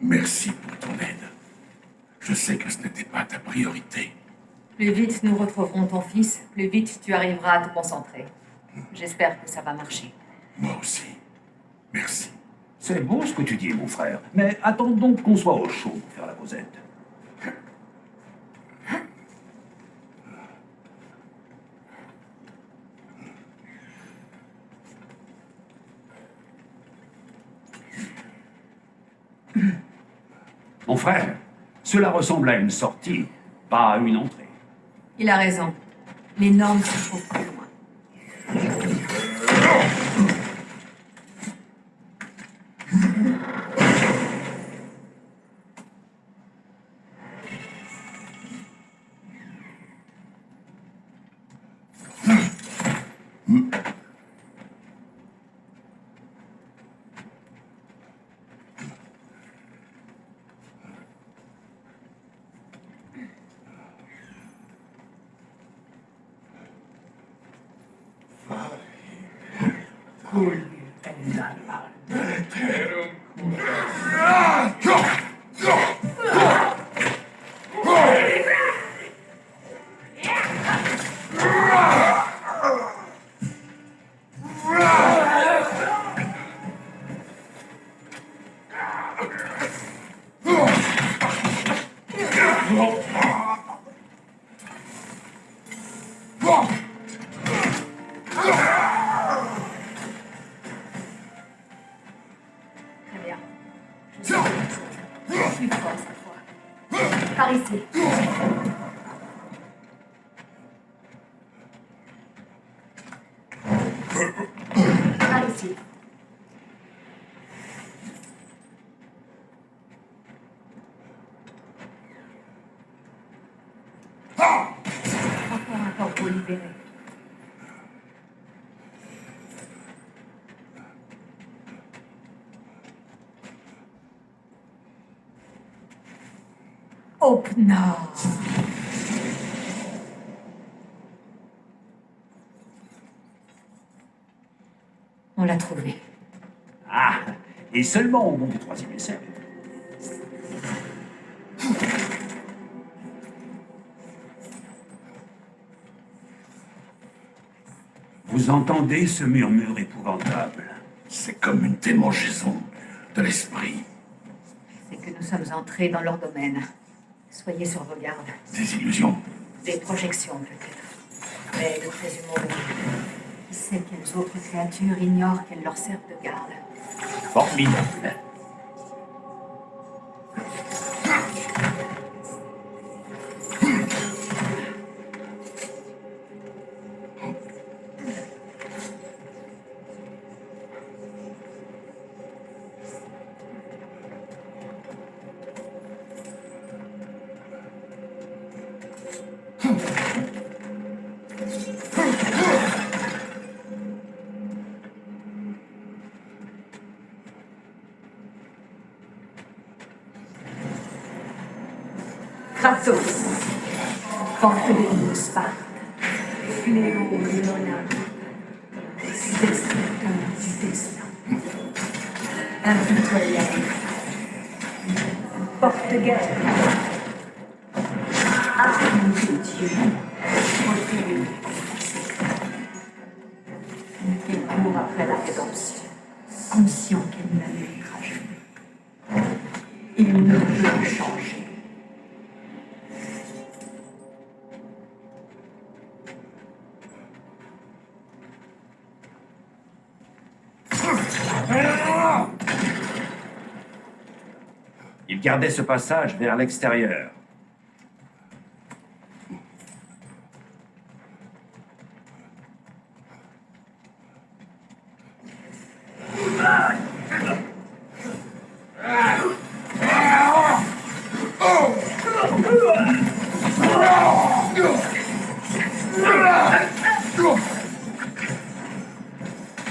merci pour ton aide. Je sais que ce n'était pas ta priorité. Plus vite nous retrouverons ton fils, plus vite tu arriveras à te concentrer. J'espère que ça va marcher. Moi aussi. Merci. C'est beau ce que tu dis, mon frère. Mais attends donc qu'on soit au chaud pour faire la causette. Mon frère, cela ressemble à une sortie, pas à une entrée. Il a raison. Les Nornes se trouvent plus loin. Très bien. Je sens plus fort cette fois. Par ici. Par ici. Encore un corbeau libéré. Opna. On l'a trouvé. Ah, et seulement au bout du troisième essai. Vous entendez ce murmure épouvantable? C'est comme une démangeaison de l'esprit. C'est que nous sommes entrés dans leur domaine. Soyez sur vos gardes. Des illusions. Des projections, peut-être. Mais nous présumons le mieux. Qui sait quelles autres créatures ignorent qu'elles leur servent de garde. Formidable. Kratos, porte de Sparte, fléau de l'Olympe, destructeur du destin, impitoyable, porte-guerre, arme de Dieu, protège, il court après la rédemption, conscient qu'elle ne la méritera jamais. Il ne peut changer. Il gardait ce passage vers l'extérieur.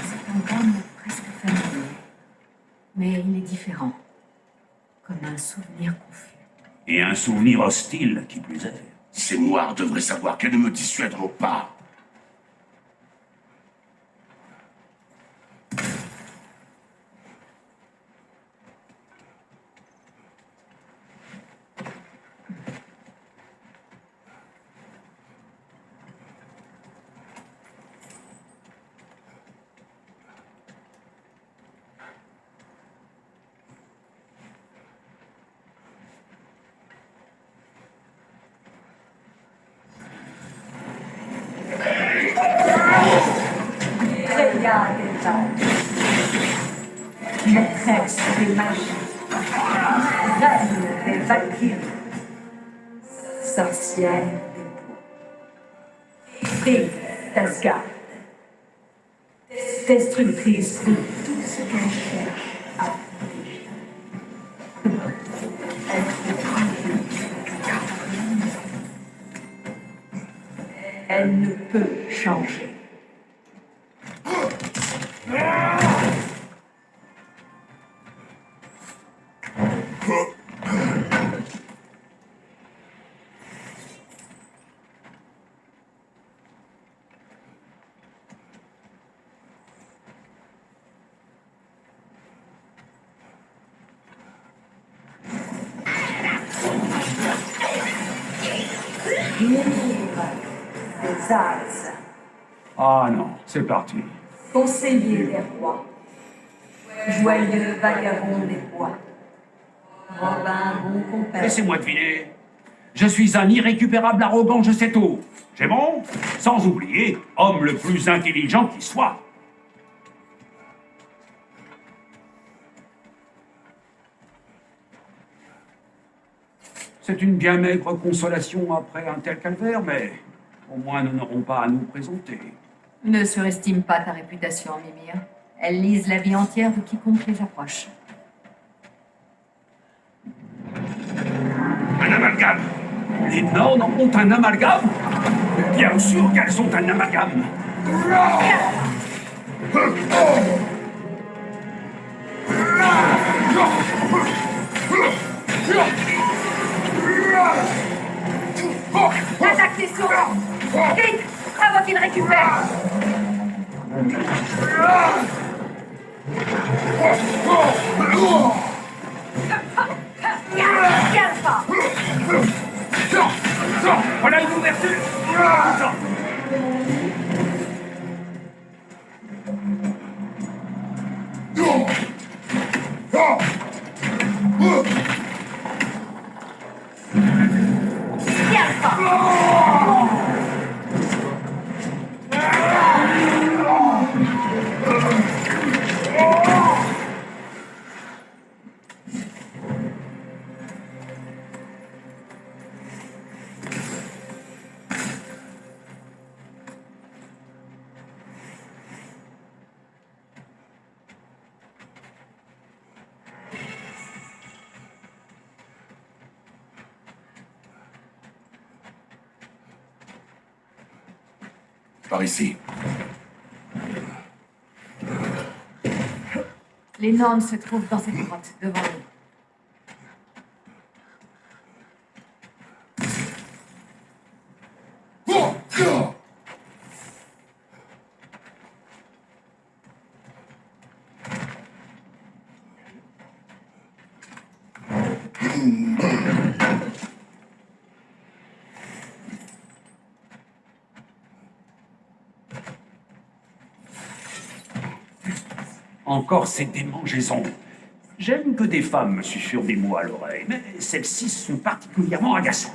C'est un drame presque familier, mais il est différent, comme un souvenir confus. Et un souvenir hostile, qui plus est. Ces noirs devraient savoir qu'elles ne me dissuaderont pas. Freya des anges, maîtresse des magies, reine des valkyries, sorcière des bois, fée d'Asgard, destructrice de tout ce qu'elle cherche à protéger. Elle Elle ne peut changer. Des As, Ah non, c'est parti. conseiller des rois, joyeux vagabond des bois, Robin bon compère. Laissez-moi deviner. Je suis un irrécupérable arrogant, je sais tout. C'est bon? Sans oublier, homme le plus intelligent qui soit. C'est une bien maigre consolation après un tel calvaire, mais au moins nous n'aurons pas à nous présenter. Ne surestime pas ta réputation, Mimir. Elle lise la vie entière de quiconque les approche. Un amalgame. Les Norns ont un amalgame? Bien sûr qu'elles ont un amalgame. Attaque tes sourds! Vite! Avant qu'il récupère! Garde pas! Voilà une ouverture. Garde pas! Par ici. Les Norns se trouvent dans cette grotte, devant nous. Encore ces démangeaisons. J'aime que des femmes me susurrent des mots à l'oreille, mais celles-ci sont particulièrement agaçantes.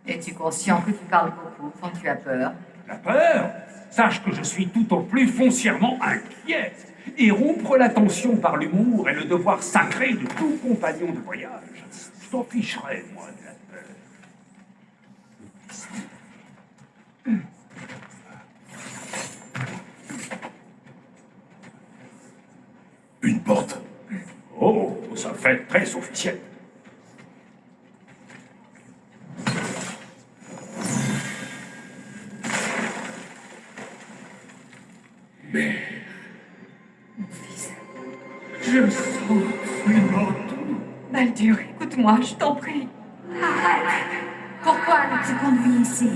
Es-tu conscient que tu parles beaucoup quand tu as peur? La peur? Sache que je suis tout au plus foncièrement inquiet. Et rompre la tension par l'humour est le devoir sacré de tout compagnon de voyage. Je t'en ficherai, moi, de la peur. Une porte. Oh, ça fait très officiel. Mais Mon fils. je sens absolument tout. Baldur, écoute-moi, je t'en prie. Arrête! Pourquoi l'as-tu conduit ici?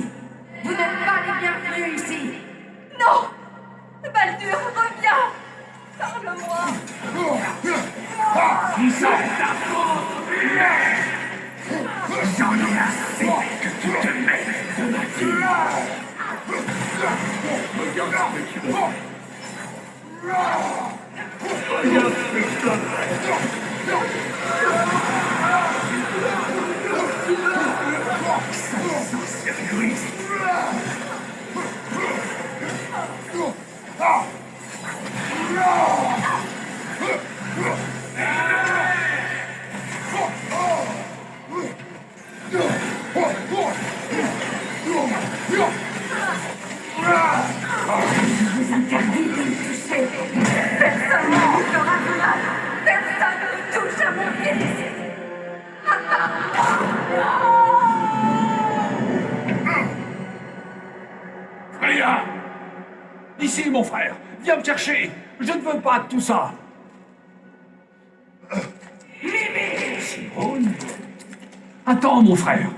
Vous n'êtes pas les bienvenus ici! Non! Baldur, reviens! Parle-moi! J'en ai assez que tu te mêles de ma vie. Regarde ce que tu fais. Regarde ce que tu Je vous interdis de me toucher. Personne ne vous fera de mal. Personne ne touche à mon fils. Freya! Ici, mon frère. Viens me chercher. Je ne veux pas de tout ça. Simone? Attends, mon frère.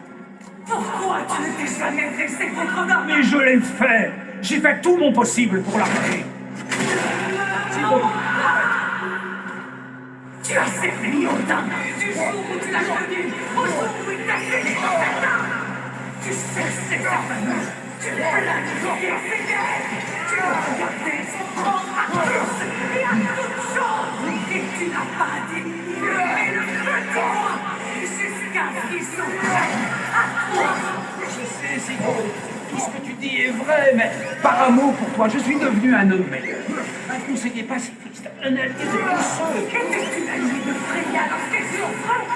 Pourquoi tu ne t'es jamais dressé contre Odin? Mais je l'ai fait. J'ai fait tout mon possible pour l'arrêter. Simone. Tu as servi Odin du jour où tu l'as connu au jour où il t'a saisi dans ta main. Tu sais ses armes, tu plaques ses guerres, tu as regardé son prendre à tous et à toutes choses, et tu n'as pas diminué le petit roi jusqu'à ce qu'ils sont prêts à toi. Je sais, Simone. Tout ce que tu dis est vrai, mais par amour pour toi, je suis devenu un homme meilleur. Un conseiller pacifiste, un allié de tous ceux. Étais-tu l'allié de Freya lorsqu'elle souffrait?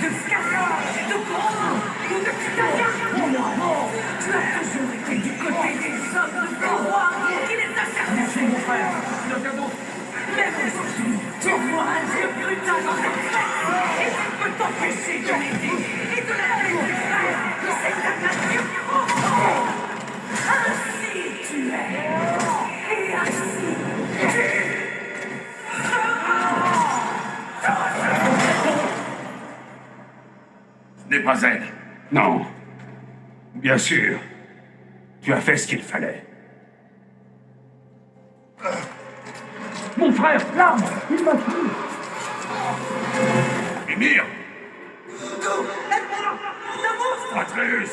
De Skazor, de Grom ou de Titania? Non, tu as toujours été du côté des hommes de pouvoir qui les acharnent. Merci, mon frère. Regardons. Même aujourd'hui, tu vois un dieu brutal dans ta tête et tu peux t'empêcher de l'aider et de la frère. C'est ta nature profonde. Ainsi tu es. Et ainsi tu Ce n'est pas elle. Non. Bien sûr. Tu as fait ce qu'il fallait. Mon frère, l'arme, il m'a tué. Mimir, D'où? Aide-moi! Le monstre! Atreus,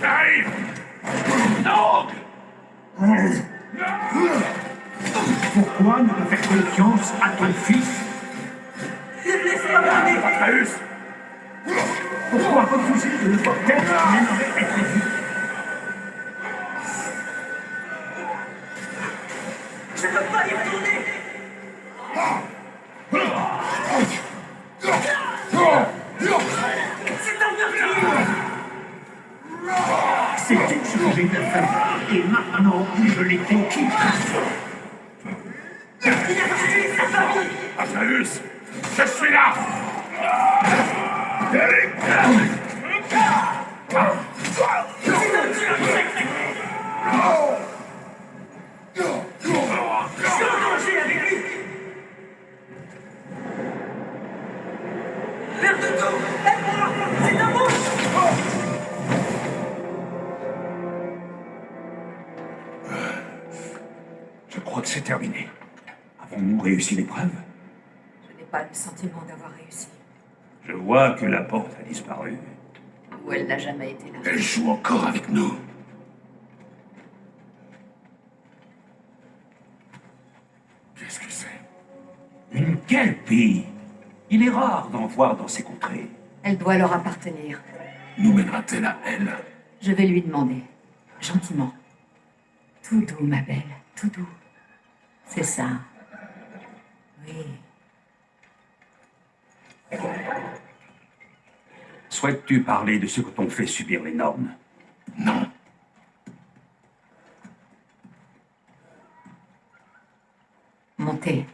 j'arrive. Non! Pourquoi ne pas faire confiance à ton fils? Ne me laisse pas parler! Atreus, Pourquoi refuser de le voir tel qu'il aimerait être vu? Je ne peux pas y retourner! C'est un meurtrier! C'était ce que j'ai bien fait. Et maintenant, je l'ai conquis. Il a tué sa famille! Atreus, je suis là. C'est un tueur sacré! Je suis en danger avec lui! Père de tout! Aide-moi! C'est un monstre! Je crois que c'est terminé. Avons-nous réussi l'épreuve? Je n'ai pas le sentiment d'avoir réussi. Je vois que la porte a disparu. Ou elle n'a jamais été là. Elle joue encore avec nous. Qu'est-ce que c'est? Une kelpie. Il est rare d'en voir dans ces contrées. Elle doit leur appartenir. Nous mènera-t-elle à elle? Je vais lui demander. Gentiment. Tout doux, ma belle. Tout doux. C'est ça. Oui. Souhaites-tu parler de ce que t'ont fait subir les normes? Non. Montez.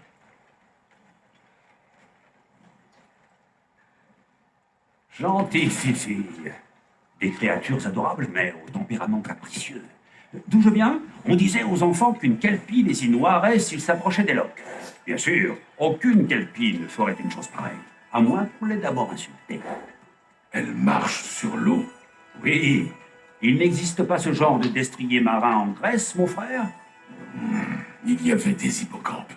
Gentille fille. Des créatures adorables, mais au tempérament capricieux. D'où je viens, on disait aux enfants qu'une kelpie les y noirait s'ils s'approchaient des loques. Bien sûr, aucune kelpie ne ferait une chose pareille, à moins qu'on l'ait d'abord insultée. Elle marche sur l'eau. Oui, il n'existe pas ce genre de destrier marin en Grèce, mon frère? Il y avait des hippocampes,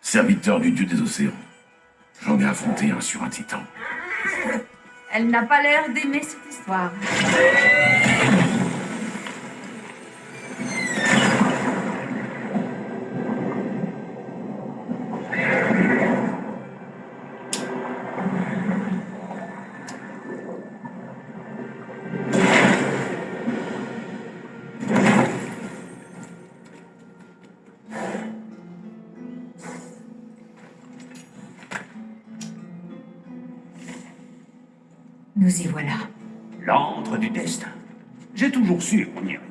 serviteurs du dieu des océans. J'en ai affronté un sur un titan. Elle n'a pas l'air d'aimer cette histoire. Nous y voilà. L'antre du destin. J'ai toujours su qu'on y arriverait.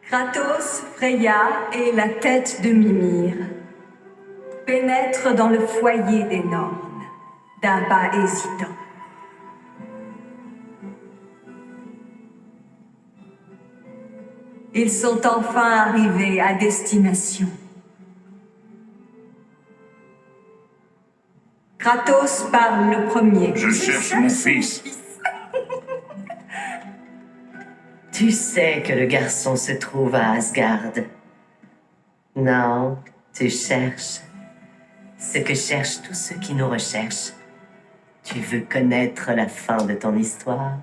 Kratos, Freya et la tête de Mimir pénètrent dans le foyer des Nornes, d'un pas hésitant. Ils sont enfin arrivés à destination. Kratos parle le premier. Je cherche mon fils. Tu sais que le garçon se trouve à Asgard. Non, tu cherches ce que cherchent tous ceux qui nous recherchent. Tu veux connaître la fin de ton histoire?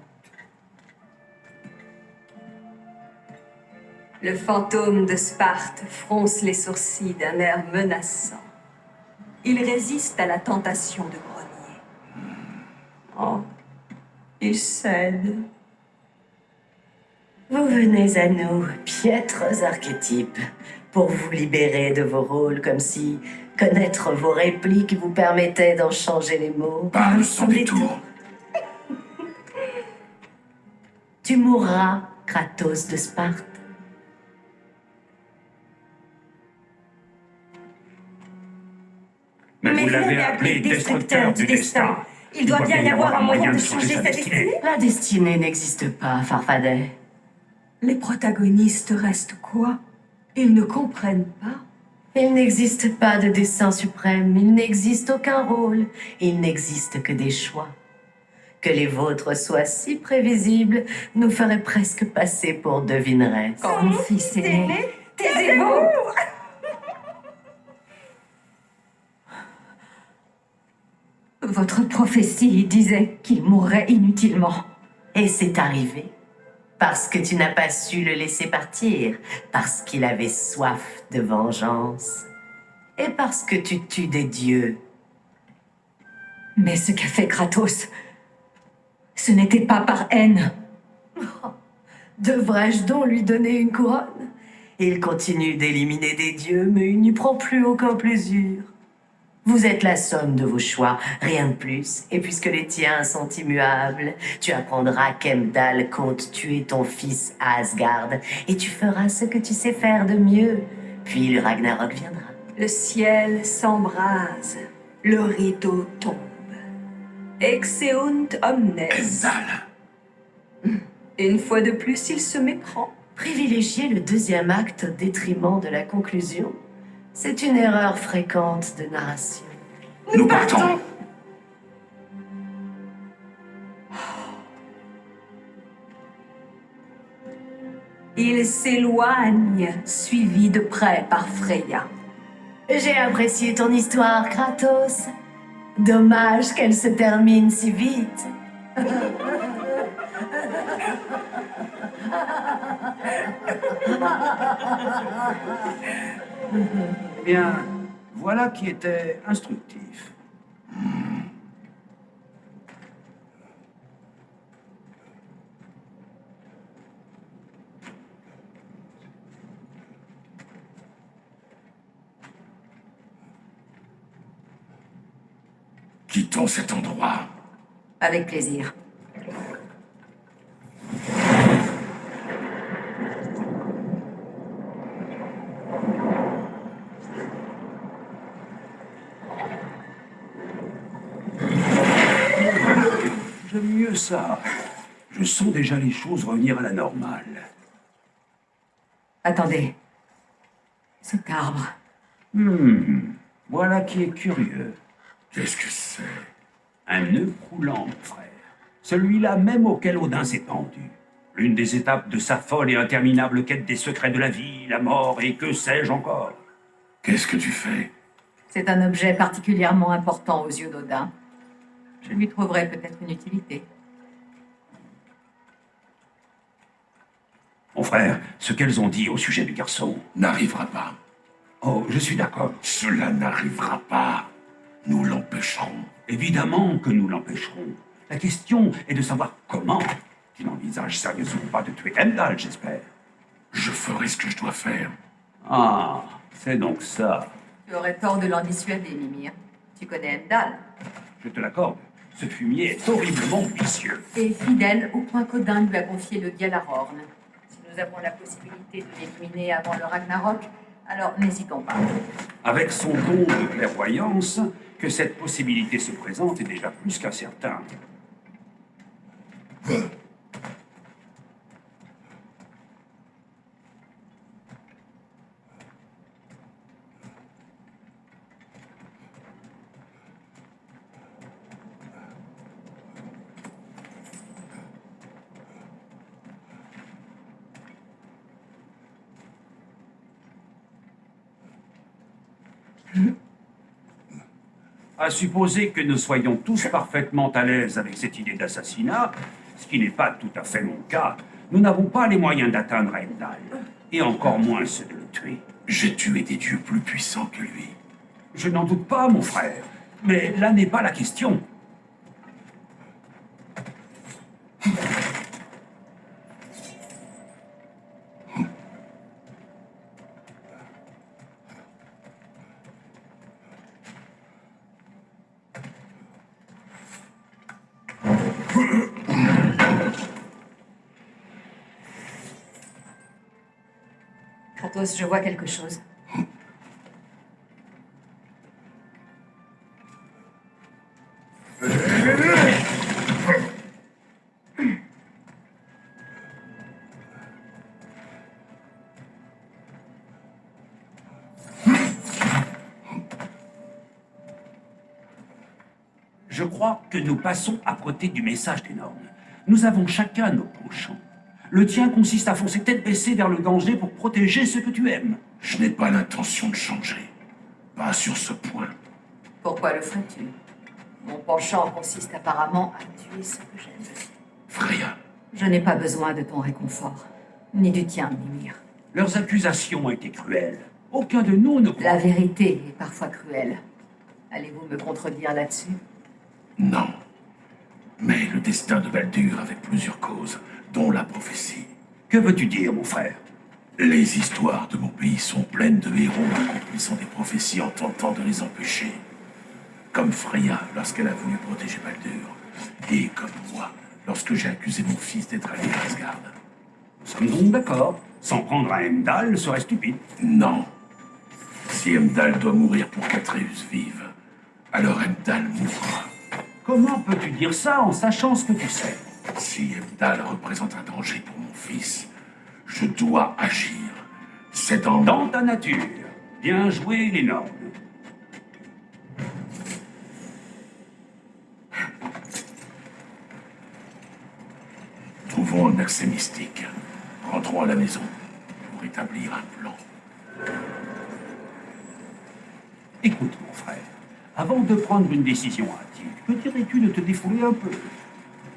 Le fantôme de Sparte fronce les sourcils d'un air menaçant. Il résiste à la tentation de grogner. Oh, il cède. Vous venez à nous, piètres archétypes, pour vous libérer de vos rôles, comme si connaître vos répliques vous permettait d'en changer les mots. Parle sans détour. Tu mourras, Kratos de Sparte. Mais vous l'avez appelé destructeur du destin. Il doit bien y avoir un moyen de changer sa destinée. La destinée n'existe pas, Farfadet. Les protagonistes restent quoi? Ils ne comprennent pas. Il n'existe pas de destin suprême, il n'existe aucun rôle, il n'existe que des choix. Que les vôtres soient si prévisibles nous ferait presque passer pour devineresses. Quand mon fils est né, taisez-vous! Votre prophétie disait qu'il mourrait inutilement. Et c'est arrivé. Parce que tu n'as pas su le laisser partir, parce qu'il avait soif de vengeance, et parce que tu tues des dieux. Mais ce qu'a fait Kratos, ce n'était pas par haine. Devrais-je donc lui donner une couronne? Il continue d'éliminer des dieux, mais il n'y prend plus aucun plaisir. Vous êtes la somme de vos choix, rien de plus. Et puisque les tiens sont immuables, tu apprendras qu'Heimdall compte tuer ton fils à Asgard, et tu feras ce que tu sais faire de mieux. Puis le Ragnarok viendra. Le ciel s'embrase, le rideau tombe. Exeunt omnes. Heimdall. Une fois de plus, il se méprend. Privilégier le deuxième acte au détriment de la conclusion, c'est une erreur fréquente de narration. Nous partons. Il s'éloigne, suivi de près par Freya. J'ai apprécié ton histoire, Kratos. Dommage qu'elle se termine si vite. Eh bien, voilà qui était instructif. Quittons cet endroit. Avec plaisir. J'aime mieux ça. Je sens déjà les choses revenir à la normale. Attendez. Cet arbre. Voilà qui est curieux. Qu'est-ce que c'est? Un nœud coulant, mon frère. Celui-là même auquel Odin s'est pendu. L'une des étapes de sa folle et interminable quête des secrets de la vie, la mort et que sais-je encore. Qu'est-ce que tu fais? C'est un objet particulièrement important aux yeux d'Odin. Je lui trouverai peut-être une utilité. Mon frère, ce qu'elles ont dit au sujet du garçon... N'arrivera pas. Oh, je suis d'accord. Cela n'arrivera pas. Nous l'empêcherons. Évidemment que nous l'empêcherons. La question est de savoir comment. Tu n'envisages sérieusement pas de tuer Heimdall, j'espère. Je ferai ce que je dois faire. Ah, c'est donc ça. Tu aurais tort de l'en dissuader, Mimir. Tu connais Heimdall. Je te l'accorde. Ce fumier est horriblement vicieux. Et fidèle au point qu'Odin lui a confié le Gjallarhorn. Si nous avons la possibilité de l'éliminer avant le Ragnarok, alors n'hésitons pas. Avec son don de clairvoyance, que cette possibilité se présente est déjà plus qu'incertain. À supposer que nous soyons tous parfaitement à l'aise avec cette idée d'assassinat, ce qui n'est pas tout à fait mon cas, nous n'avons pas les moyens d'atteindre Heimdall, et encore moins ceux de le tuer. J'ai tué des dieux plus puissants que lui. Je n'en doute pas, mon frère, mais là n'est pas la question. Kratos, je vois quelque chose. Je crois que nous passons à côté du message des normes. Nous avons chacun nos penchants. Le tien consiste à foncer tête baissée vers le danger pour protéger ce que tu aimes. Je n'ai pas l'intention de changer. Pas sur ce point. Pourquoi le ferais-tu? Mon penchant consiste apparemment à tuer ce que j'aime. Freya. Je n'ai pas besoin de ton réconfort. Ni du tien, Mimir. Leurs accusations ont été cruelles. Aucun de nous ne croit... La vérité est parfois cruelle. Allez-vous me contredire là-dessus? Non. Mais le destin de Baldur avait plusieurs causes, dont la prophétie. Que veux-tu dire, mon frère? Les histoires de mon pays sont pleines de héros accomplissant des prophéties en tentant de les empêcher. Comme Freya lorsqu'elle a voulu protéger Baldur. Et comme moi, lorsque j'ai accusé mon fils d'être allé à Asgard. Nous sommes donc d'accord. S'en prendre à Heimdall serait stupide. Non. Si Heimdall doit mourir pour qu'Atreus vive, alors Heimdall mourra. Comment peux-tu dire ça en sachant ce que tu sais? Si Ebdal représente un danger pour mon fils, je dois agir. C'est Dans ta nature. Bien joué, les Nords. Trouvons un accès mystique. Rentrons à la maison pour établir un plan. Écoute, mon frère, avant de prendre une décision hâtive, que dirais-tu de te défouler un peu?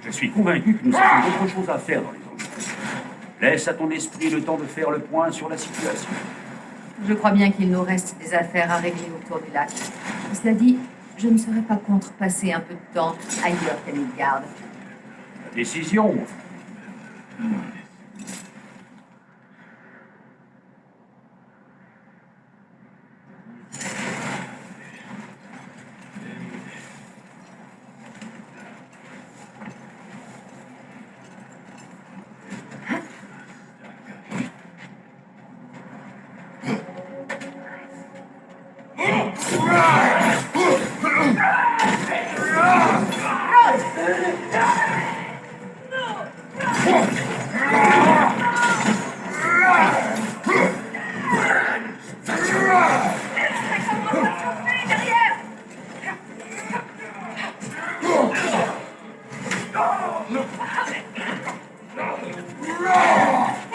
Je suis convaincu que nous avons d'autres choses à faire dans les enjeux. Laisse à ton esprit le temps de faire le point sur la situation. Je crois bien qu'il nous reste des affaires à régler autour du lac. Cela dit, je ne serais pas contre passer un peu de temps ailleurs qu'à Midgard. La décision, mon frère.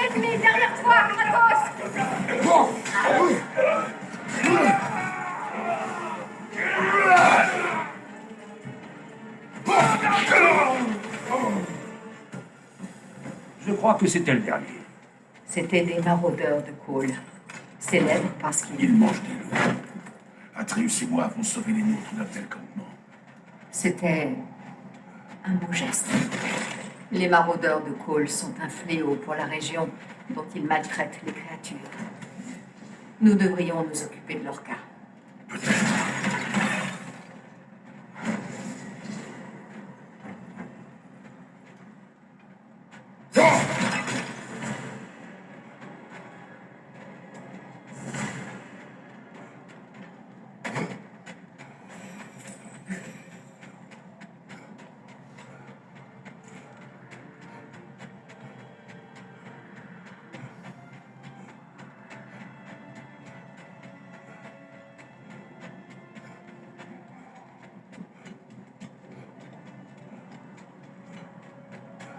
Ennemi derrière toi, Kratos! Je crois que c'était le dernier. C'était des maraudeurs de Cole, célèbres parce qu'ils... Ils mangent des loups. Atreus et moi avons sauvé les nôtres d'un tel campement. C'était un beau geste. Les maraudeurs de Cole sont un fléau pour la région dont ils maltraitent les créatures. Nous devrions nous occuper de leur cas.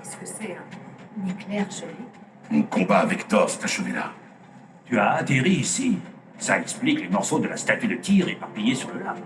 Est-ce que c'est un éclair gelé? Mon combat avec Thor s'est achevé là. Tu as atterri ici. Ça explique les morceaux de la statue de Tyr éparpillés sur le lac.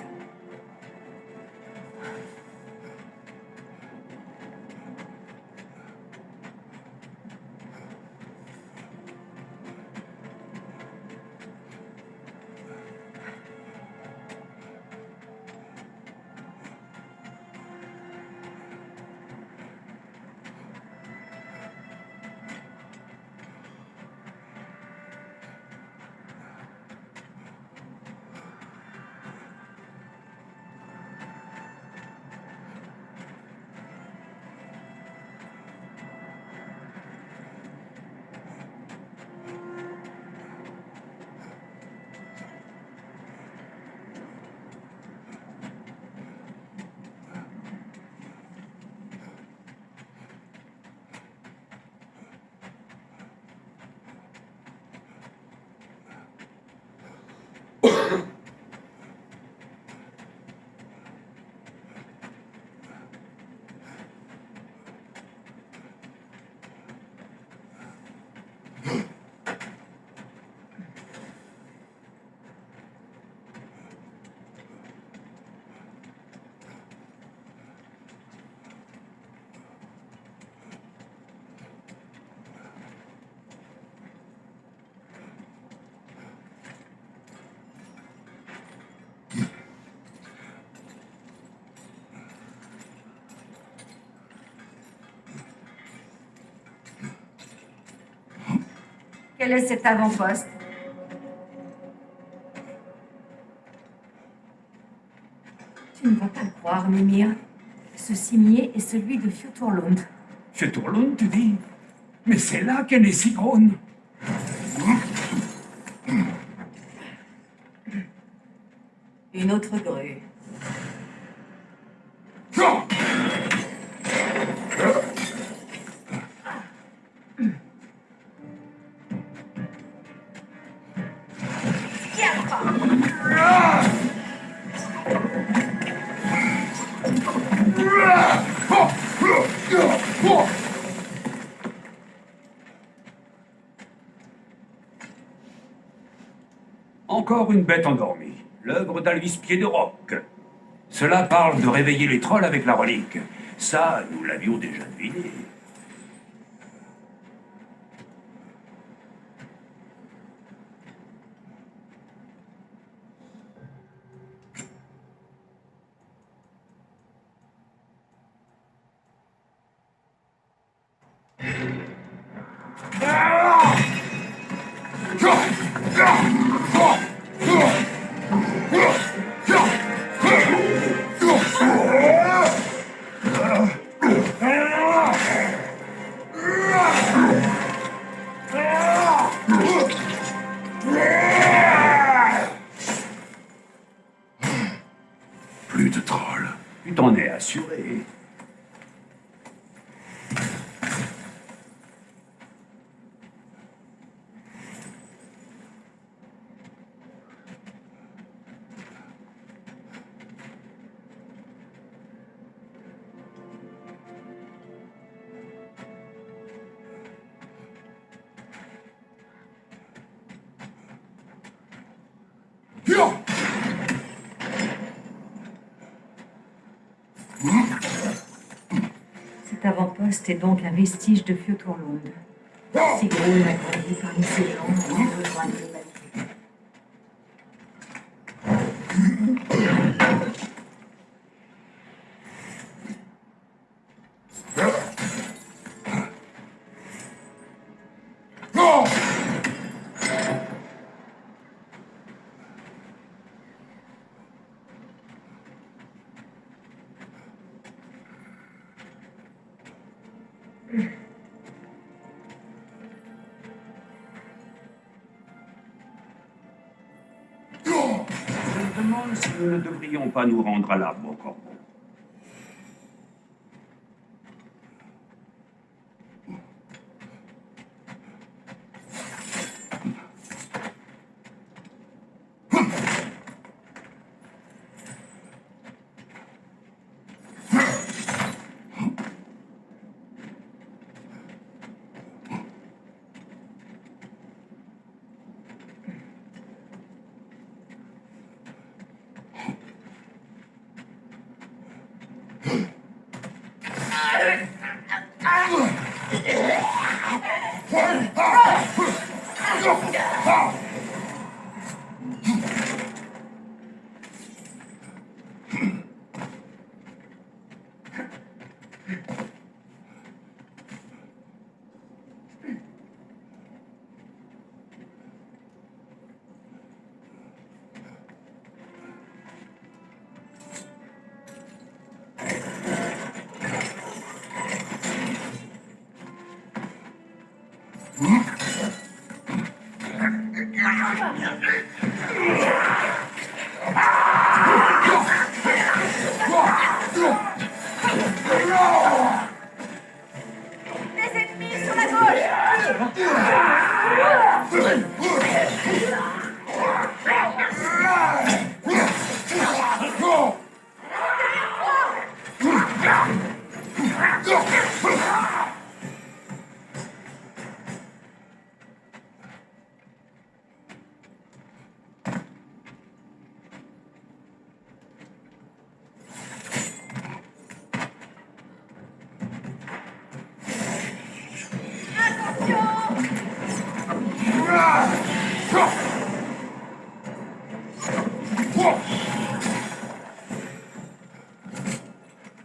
Quel est cet avant-poste? Tu ne vas pas le croire, Mimir. Ce cimier est celui de Fjotorlund. Fjotorlund, tu dis? Mais c'est là qu'est né Sigrun. Une autre grue. Encore une bête endormie, l'œuvre d'Alvis Pied de Roc. Cela parle de réveiller les trolls avec la relique. Ça, nous l'avions déjà deviné. Plus de trolls. Tu t'en es assuré. Cet avant-poste est donc un vestige de Fjoturlund. Sigrun a grandi parmi ces gens et a besoin de le battre. Je me demande si nous ne devrions pas nous rendre à l'arbre au corbeau.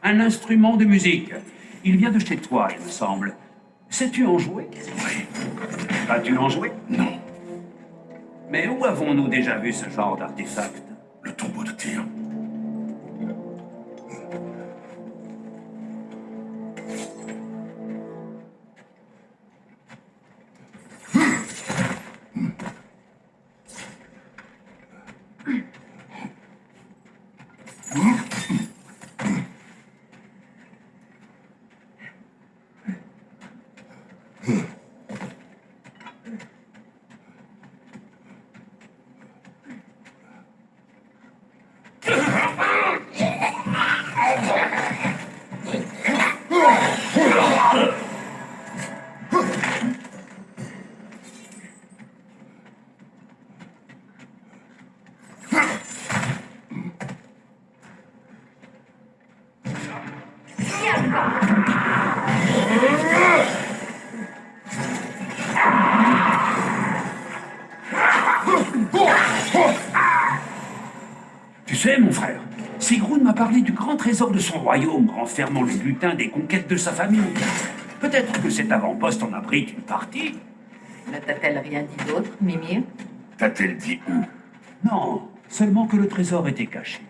Un instrument de musique. Il vient de chez toi, il me semble. Sais-tu en jouer? Oui. As-tu en joué? Non. Mais où avons-nous déjà vu ce genre d'artefact? Le tombeau de tir. Tu sais, mon frère, Sigrun m'a parlé du grand trésor de son royaume, renfermant le butin des conquêtes de sa famille. Peut-être que cet avant-poste en abrite une partie. Ne t'a-t-elle rien dit d'autre, Mimir? T'a-t-elle dit où? Non, seulement que le trésor était caché.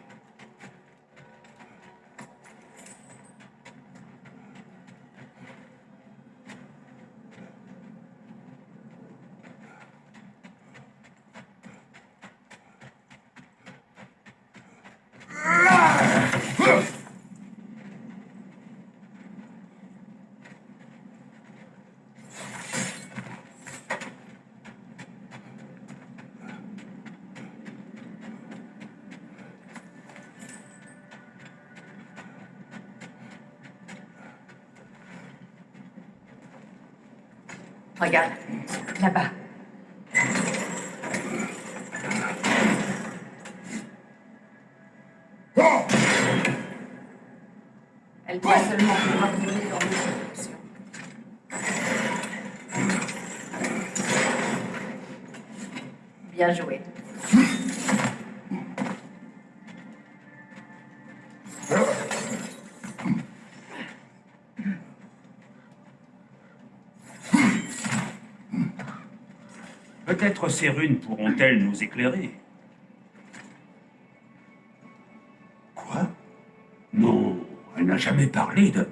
Regarde, là-bas. Elle doit seulement pouvoir donner dans nos directions. Bien joué. Peut-être ces runes pourront-elles nous éclairer. Quoi? Non, elle n'a jamais parlé de...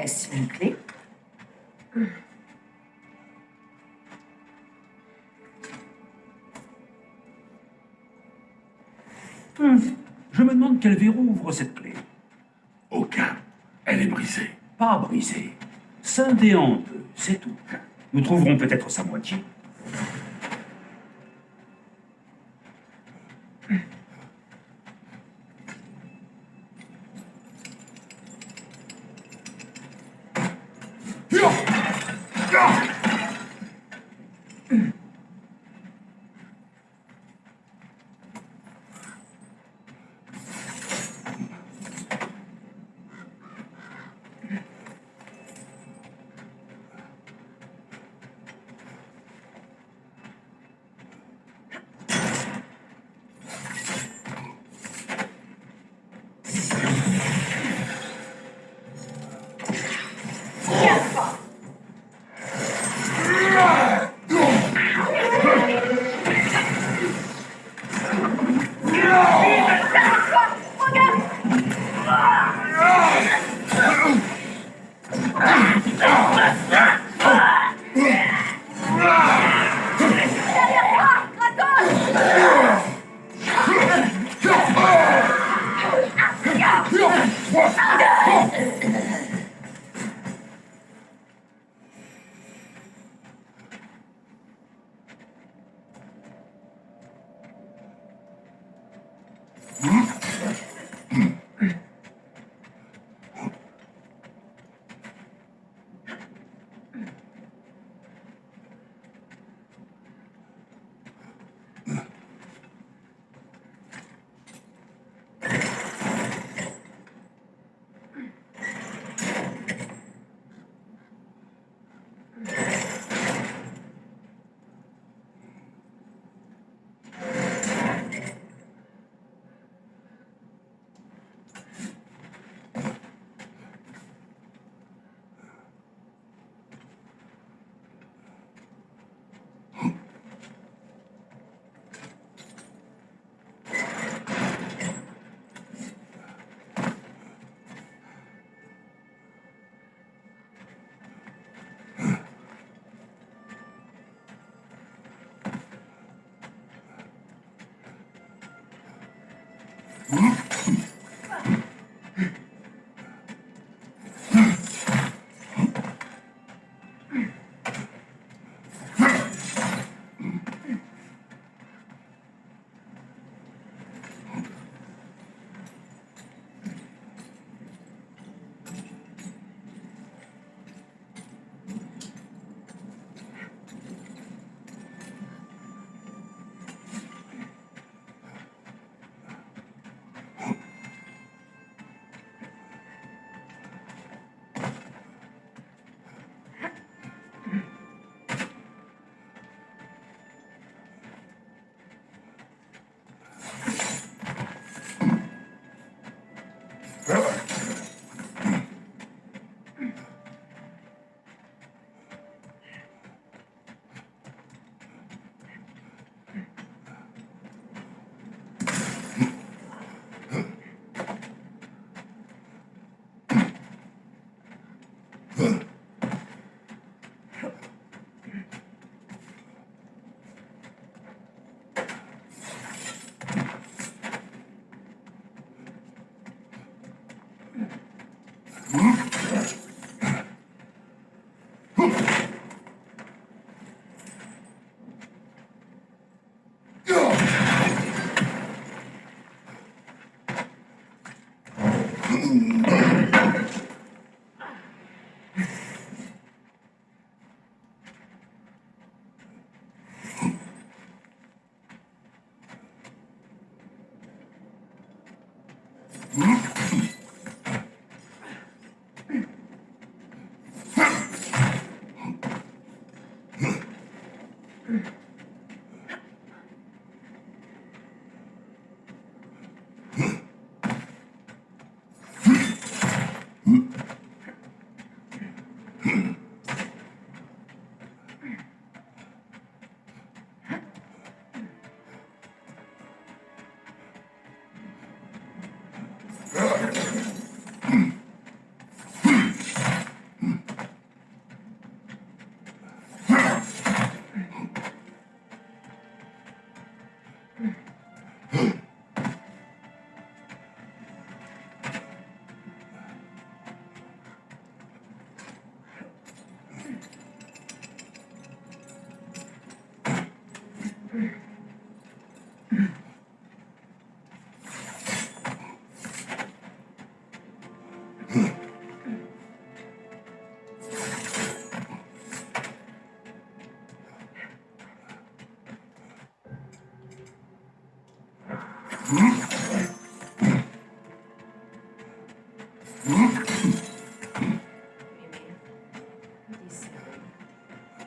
Est-ce une clé? Je me demande quel verrou ouvre cette clé. Aucun. Elle est brisée. Pas brisée. Scindée en deux, c'est tout. Nous trouverons peut-être sa moitié.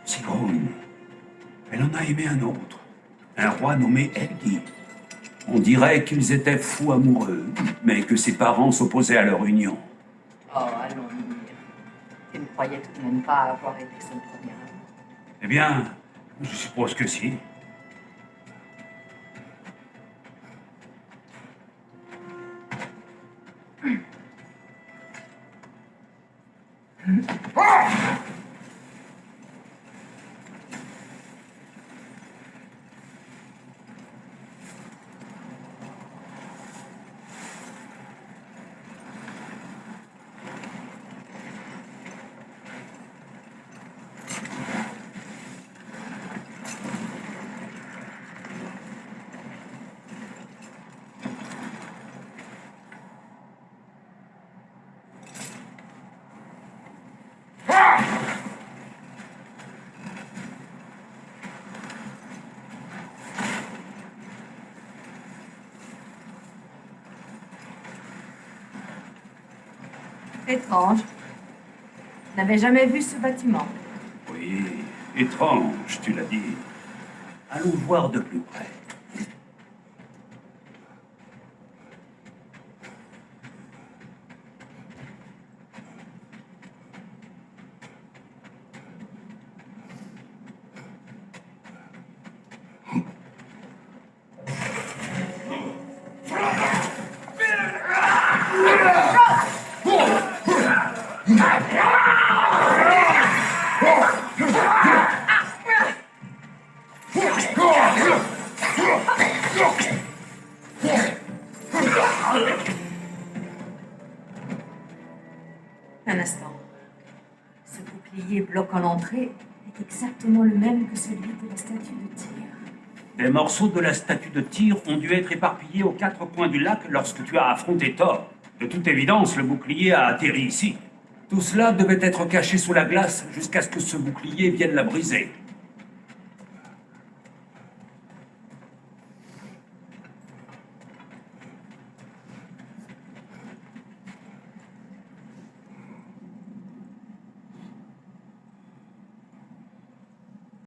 Sigrun, elle en a aimé un autre, un roi nommé Helgi. On dirait qu'ils étaient fous amoureux, mais que ses parents s'opposaient à leur union. Oh, allons, Mimir. Tu ne croyais tout de même pas avoir été son premier amour? Eh bien, je suppose que si. Étrange. Je n'avais jamais vu ce bâtiment. Oui, étrange, tu l'as dit. Allons voir de plus près. Un instant. Ce bouclier bloquant l'entrée est exactement le même que celui de la statue de Tyr. Des morceaux de la statue de Tyr ont dû être éparpillés aux quatre coins du lac lorsque tu as affronté Thor. De toute évidence, le bouclier a atterri ici. Tout cela devait être caché sous la glace jusqu'à ce que ce bouclier vienne la briser.